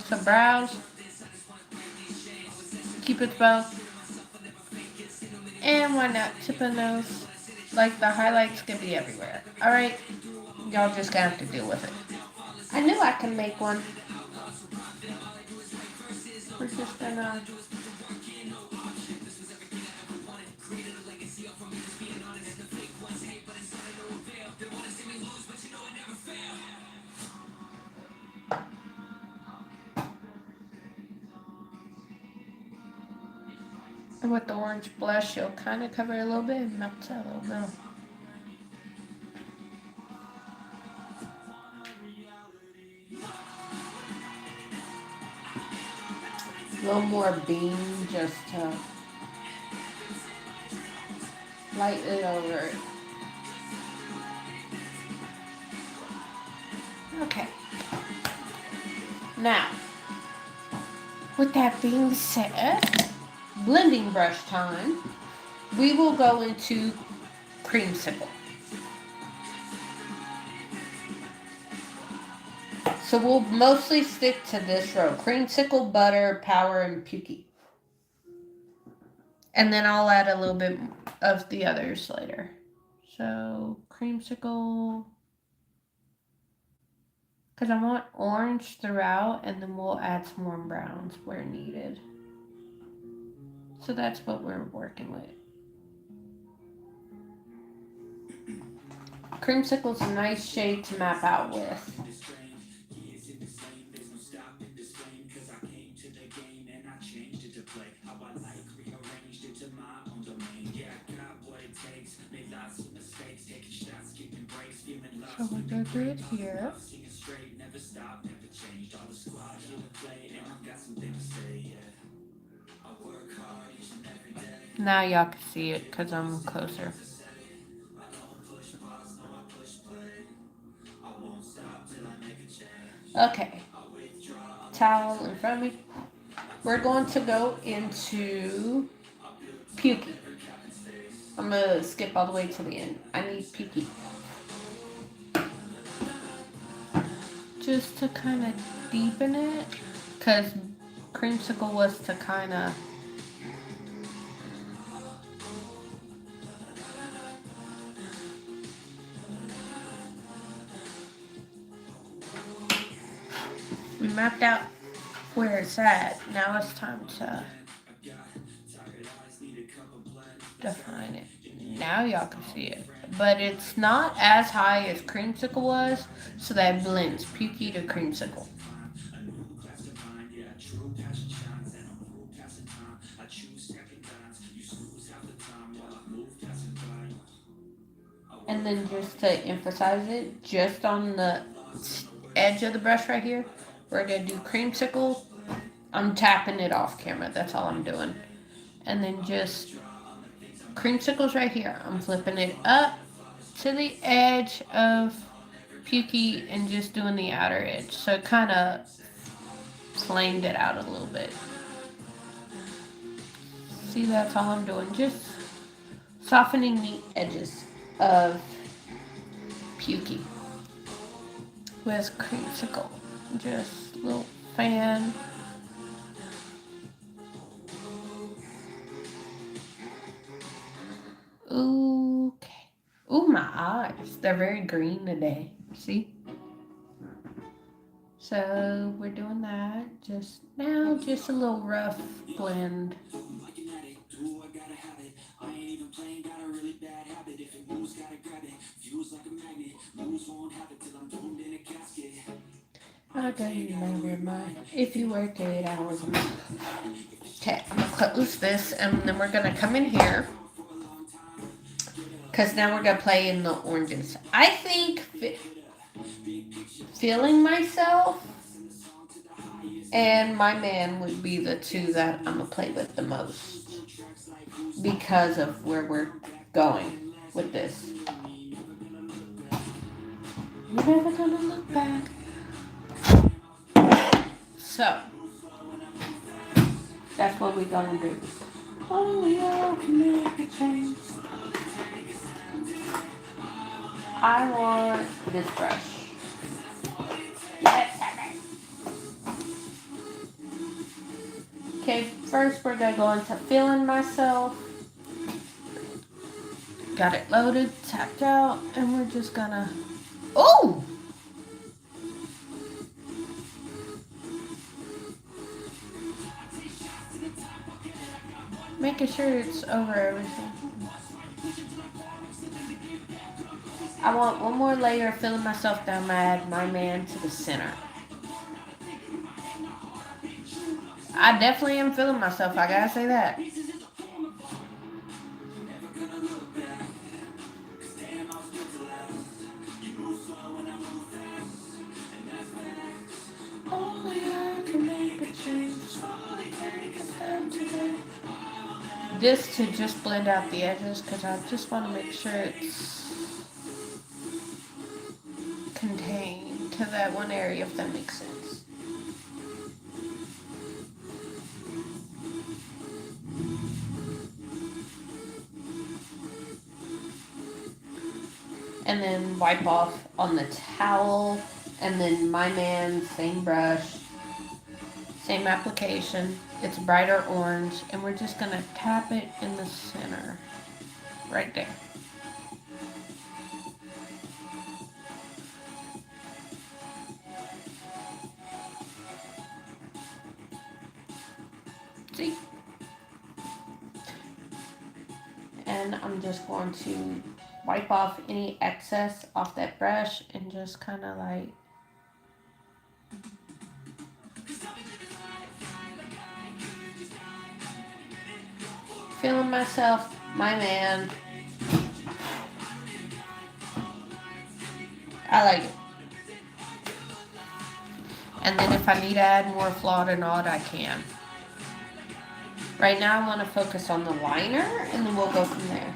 So brows, Cupid's bow, and why not tip of nose? Like the highlights can be everywhere. Alright, y'all just gonna have to deal with it. I knew I can make one. We're just gonna... And with the orange blush, you'll kind of cover it a little bit and melt it a little bit. A little more Beam just to light it over it. Okay. Now, with that being said, blending brush time, we will go into Creamsicle. So we'll mostly stick to this row. Creamsicle, Butter, Power, and Pukey. And then I'll add a little bit of the others later. So Creamsicle, because I want orange throughout, and then we'll add some warm browns where needed. So that's what we're working with. Creamsicle's a nice shade to map out with. So we'll go through it here. Now y'all can see it because I'm closer. Okay. Towel in front of me. We're going to go into Pukey. I'm going to skip all the way to the end. I need Pukey. Just to kind of deepen it, because Creamsicle was to kind of we mapped out where it's at. Now it's time to define it. Now y'all can see it. But it's not as high as Creamsicle was, so that blends Pukey to Creamsicle. And then just to emphasize it, just on the edge of the brush right here, we're gonna do creamsicle. I'm tapping it off camera, that's all I'm doing. And then just creamsicles right here. I'm flipping it up to the edge of Pukey and just doing the outer edge. So it kind of flamed it out a little bit. See, that's all I'm doing. Just softening the edges of Pukey with creamsicle. Just a little fan. Okay. Ooh, my eyes. They're very green today. See? So we're doing that. Just now, just a little rough blend. I don't remember mine. If you work 8 hours a month. Okay, I'm gonna close this and then we're gonna come in here. Because now we're gonna play in the oranges. I think Feeling Myself and My Man would be the two that I'm gonna play with the most. Because of where we're going with this. We're never gonna look back. So, that's what we're gonna do. Only I can make a change. I want this brush. Yes, okay, first we're gonna go into Feeling Myself. Got it loaded, tapped out, and we're just gonna. Oh! Making sure it's over everything. I want one more layer of Feeling Myself, then I'm gonna add My Man to the center. I definitely am feeling myself, I gotta say that. Only I can make a change. This to just blend out the edges because I just want to make sure it's contained to that one area, if that makes sense. And then wipe off on the towel, and then My Man, same brush, same application. It's brighter orange, and we're just gonna tap it in the center, right there. See? And I'm just going to wipe off any excess off that brush and just kind of like Feeling Myself, My Man. I like it. And then if I need to add more Flawed and Odd, I can. Right now I want to focus on the liner and then we'll go from there.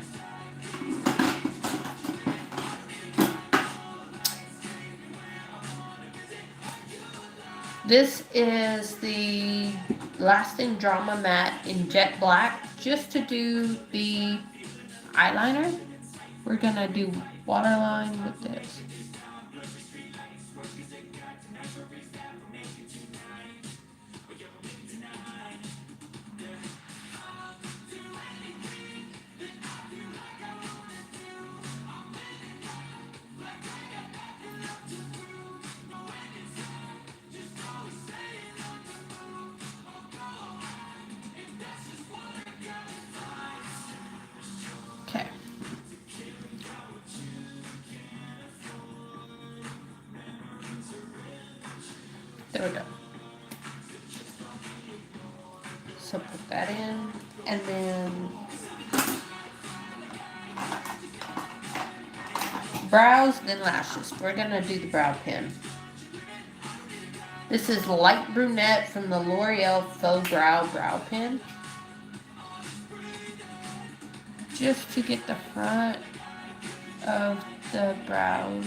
This is the Lasting Drama Matte in Jet Black, just to do the eyeliner. We're gonna do waterline with this. Okay. There we go. So put that in, and then brows, then lashes. We're gonna do the brow pen. This is Light Brunette from the L'Oreal Faux Brow Pen. Just to get the front of the brows.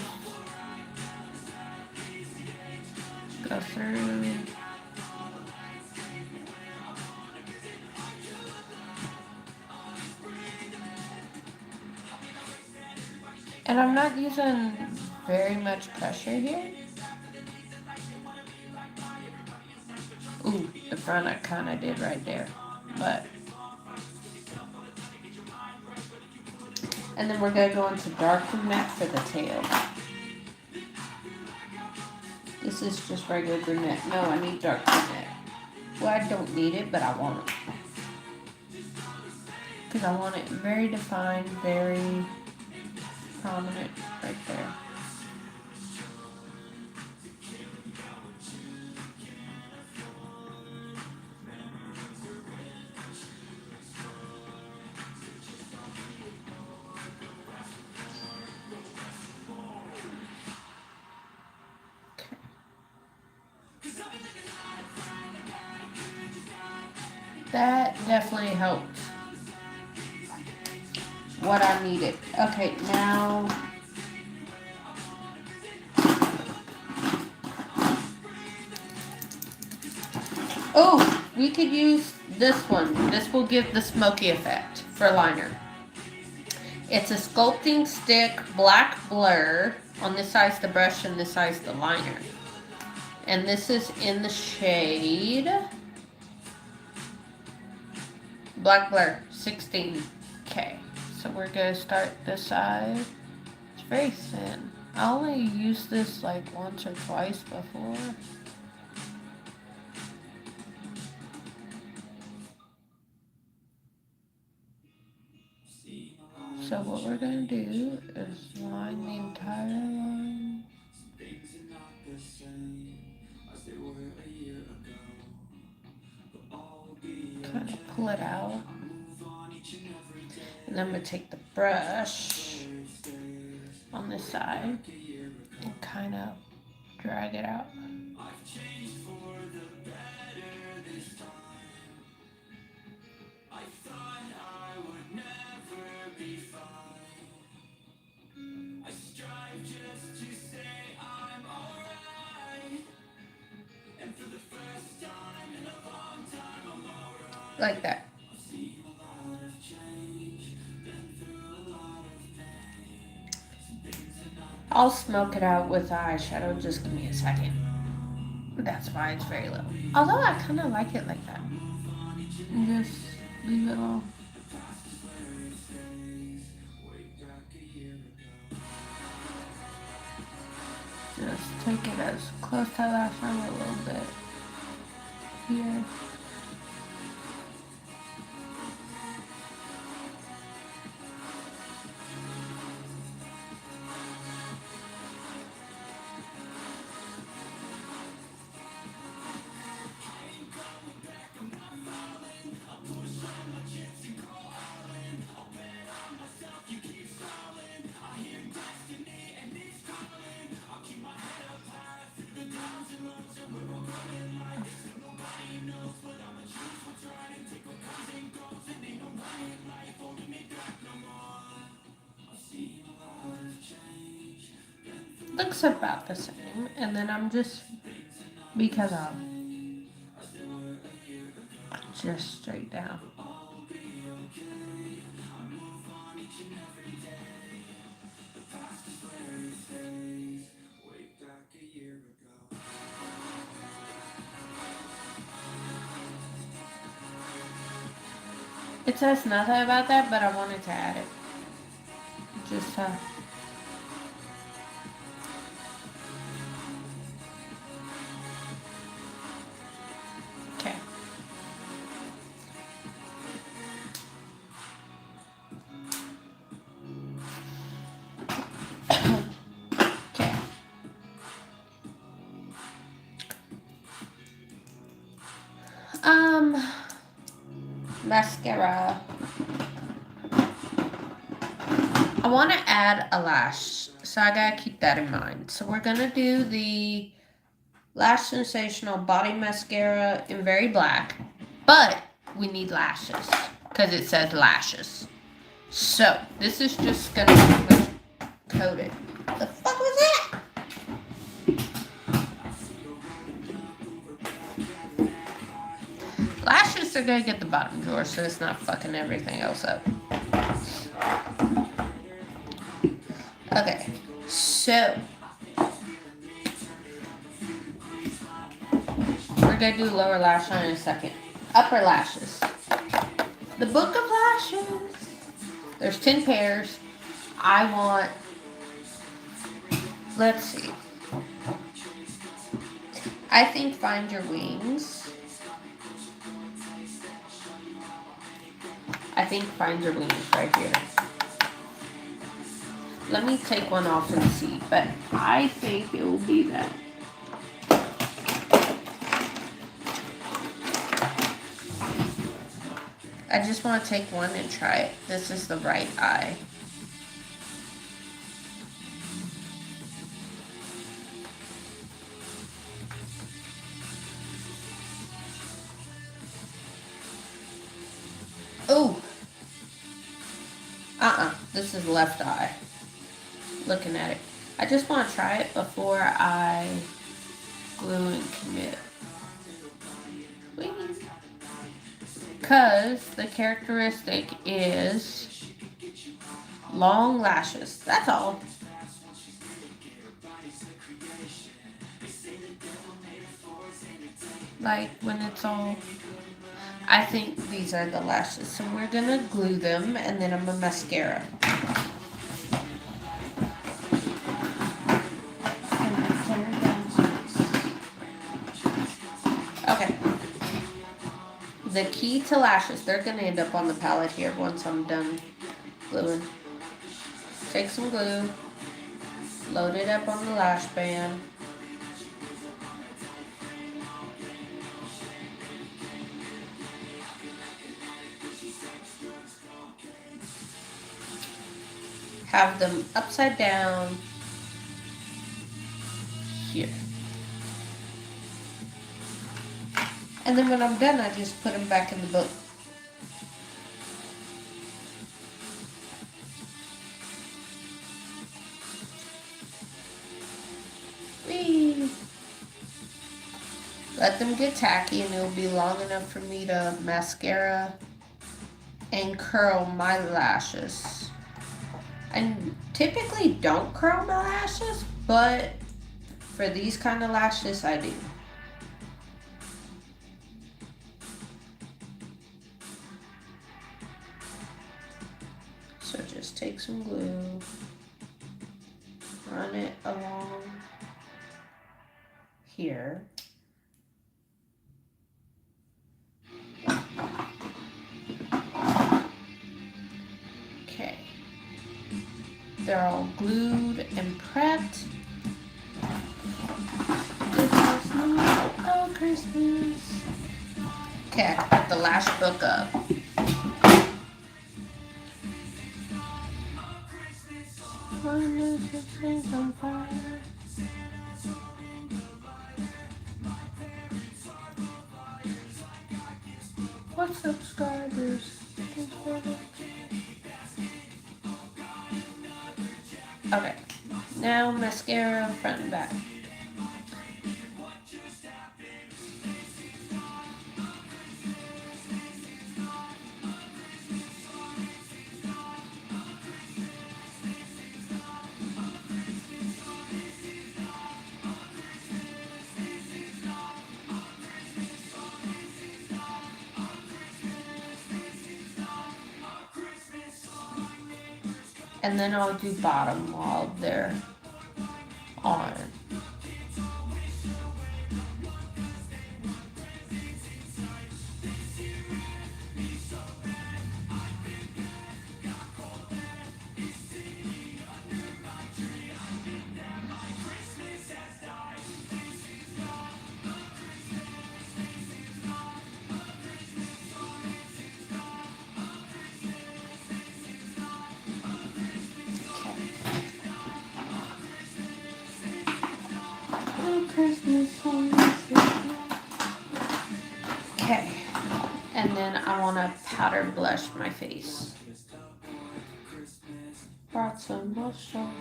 Go through. And I'm not using very much pressure here. Ooh, the front I kind of did right there. But. And then we're going to go into dark brunette for the tail. This is just regular brunette. No, I need dark brunette. Well, I don't need it, but I want it. Because I want it very defined, very prominent right there. That definitely helped what I needed. Okay, now oh, we could use this one. This will give the smoky effect for liner. It's a sculpting stick black blur. On this side's the brush and this side's the liner. And this is in the shade Black Blur 16K. So we're going to start this side. It's very thin. I only used this like once or twice before. So what we're going to do is line the entire line. Kind of pull it out. And then I'm going to take the brush on this side and kind of drag it out. Like that. I'll smoke it out with the eyeshadow. Just give me a second. That's why it's very low. Although I kind of like it like that. And just leave it all. Just take it as close to last time a little bit. Here. Looks about the same, and then I'm just, because I'm just straight down. It says nothing about that, but I wanted to add it. Just okay. Okay. Mascara. I want to add a lash So I gotta keep that in mind. So we're gonna do the Lash Sensational Body Mascara in Very Black, but we need lashes because it says lashes. So this is just gonna be coated. The fuck was that? Lashes are gonna get the bottom drawer so it's not fucking everything else up. Okay, so we're gonna do lower lash line in a second. Upper lashes. The book of lashes. There's 10 pairs. I want, let's see. I think Find Your Wings. I think Find Your Wings right here. Let me take one off and see, but I think it will be that. I just want to take one and try it. This is the right eye. Oh! This is left eye. Looking at it. I just want to try it before I glue and commit. Because the characteristic is long lashes. That's all. Like when it's all... I think these are the lashes. So we're going to glue them and then I'm a mascara. Okay. The key to lashes, they're going to end up on the palette here once I'm done gluing. Take some glue, load it up on the lash band. Have them upside down here. And then when I'm done, I just put them back in the book. Whee! Let them get tacky and it'll be long enough for me to mascara and curl my lashes. I typically don't curl my lashes, but for these kind of lashes, I do. So just take some glue, run it along here. Okay. They're all glued and prepped. This is not Christmas. Okay, I put the lash book up. What subscribers? Okay, now mascara front and back. And then I'll do bottom while they're on. Okay. And then I want to powder blush my face. Brought some blush on.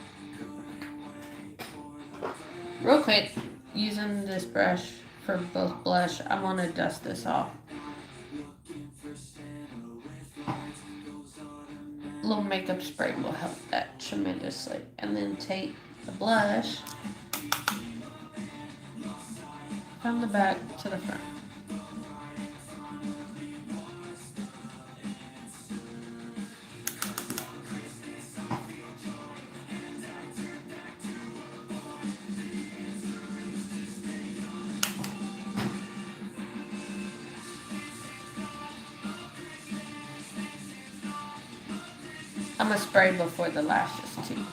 Real quick, using this brush for both blush, I want to dust this off. A little makeup spray will help that tremendously. And then take the blush from the back to the front. I'm gonna spray before the lashes too.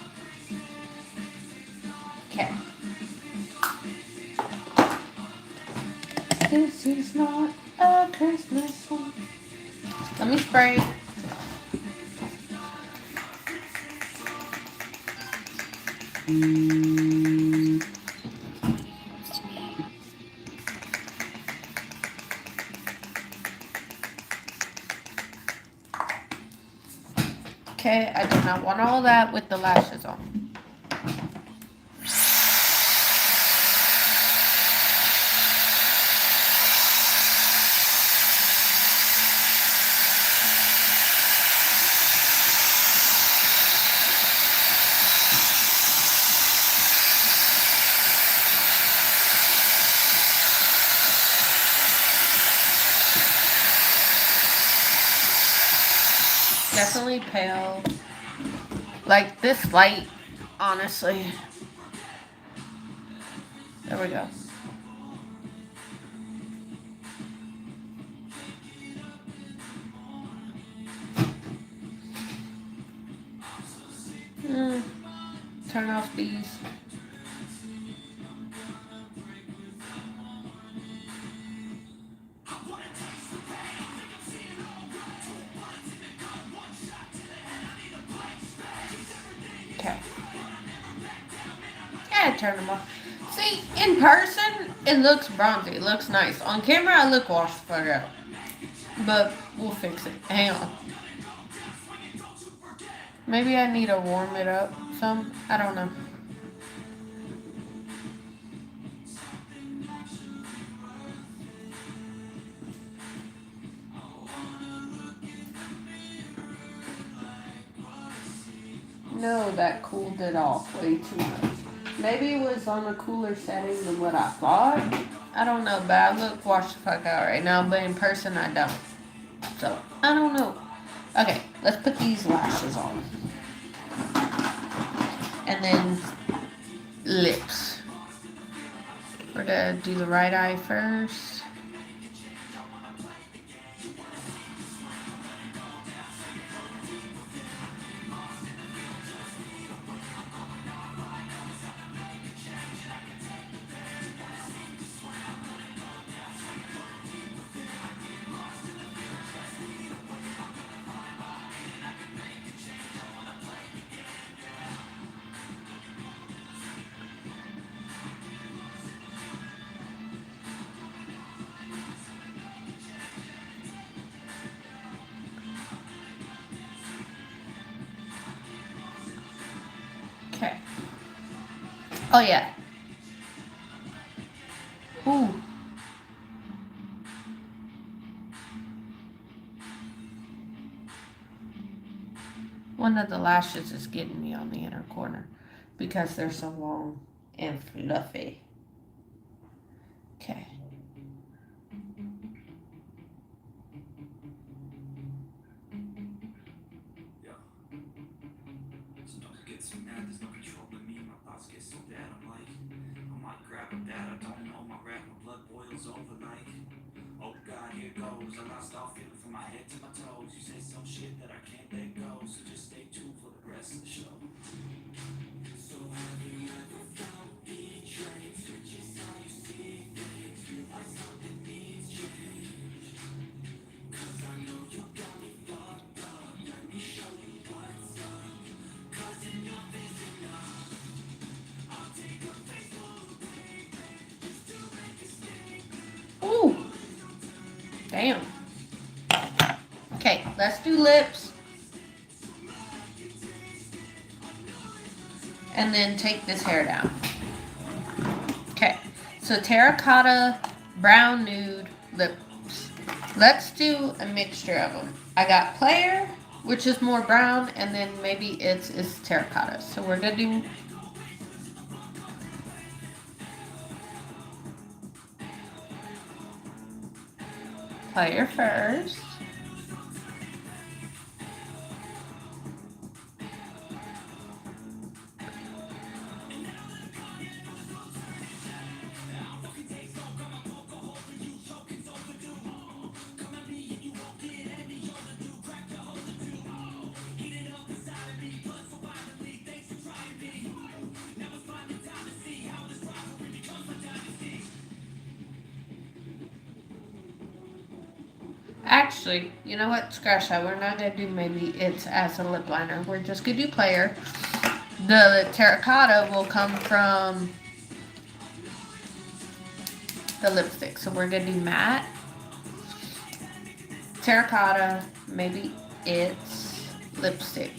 Okay. This is not a Christmas song. Let me spray. Okay, I do not want all that with the lashes on. Definitely pale. Like this light, honestly. There we go. Turn off these. Okay. Yeah, turn them off. See, in person, it looks bronzy. It looks nice. On camera, I look washed the fuck out. But we'll fix it. Hang on. Maybe I need to warm it up some. I don't know. No, that cooled it off way too much. Maybe it was on a cooler setting than what I thought. I don't know, but I look washed the fuck out right now, but in person I don't. So, I don't know. Okay, let's put these lashes on. And then lips. We're gonna do the right eye first. Okay. Oh yeah. Ooh. One of the lashes is getting me on the inner corner because they're so long and fluffy. Okay.
Sometimes I get so mad, there's no controlling me. My thoughts get so bad, I'm like, I might grab a bat, I don't know, my rap, my blood boils over like, oh God, here goes. I lost all feeling from my head to my toes. You say some shit that I can't let go, so just stay tuned for the rest of the show. So have you ever felt betrayed? Switches how you see things, realize something needs change. Cause I know you got me fucked up, let me show you what's up. Cause enough is enough. I'll take a faithful baby. This
Damn. Okay, let's do lips. And then take this hair down. Okay, so terracotta, brown nude, lips. Let's do a mixture of them. I got player, which is more brown, and then maybe it's terracotta. So we're gonna do player first. Actually, you know what? Scratch that. We're not going to do maybe it's as a lip liner. We're just going to do player. The terracotta will come from the lipstick. So we're going to do matte, terracotta, maybe it's lipstick.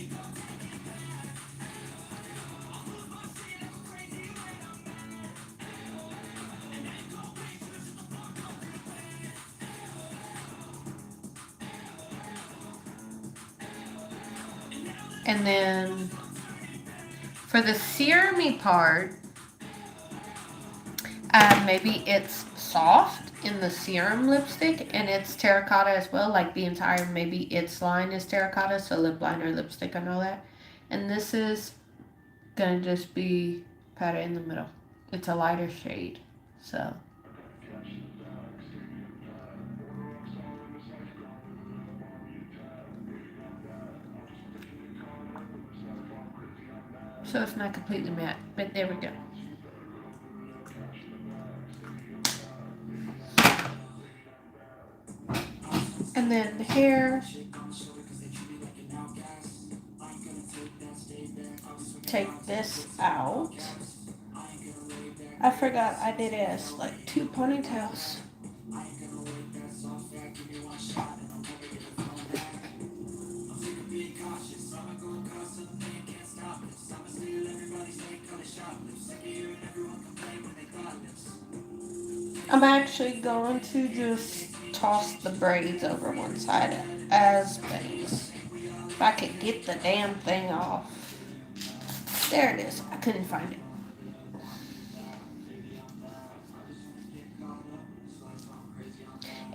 And then for the serum-y part, maybe it's soft in the serum lipstick and it's terracotta as well. Like the entire maybe its line is terracotta, so lip liner, lipstick, and all that. And this is gonna just be powder in the middle. It's a lighter shade, so. So it's not completely matte, but there we go. And then the hair. Take this out. I forgot I did as like 2 ponytails. I'm actually going to just toss the braids over one side as base. If I could get the damn thing off. There it is. I couldn't find it.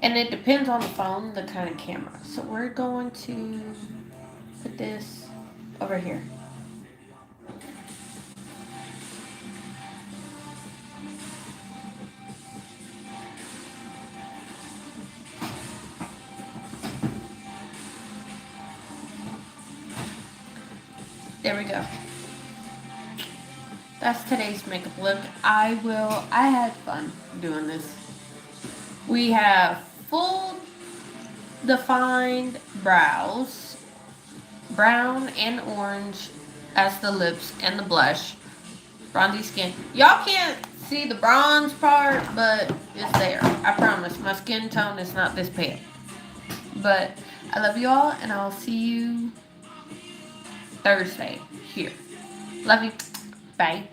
And it depends on the phone, the kind of camera. So we're going to put this over here. There we go. That's today's makeup look. I had fun doing this. We have full defined brows, brown and orange as the lips and the blush, bronzy skin. Y'all can't see the bronze part, but it's there. I promise. My skin tone is not this pale. But I love you all, and I'll see you Thursday here. Love you. Bye.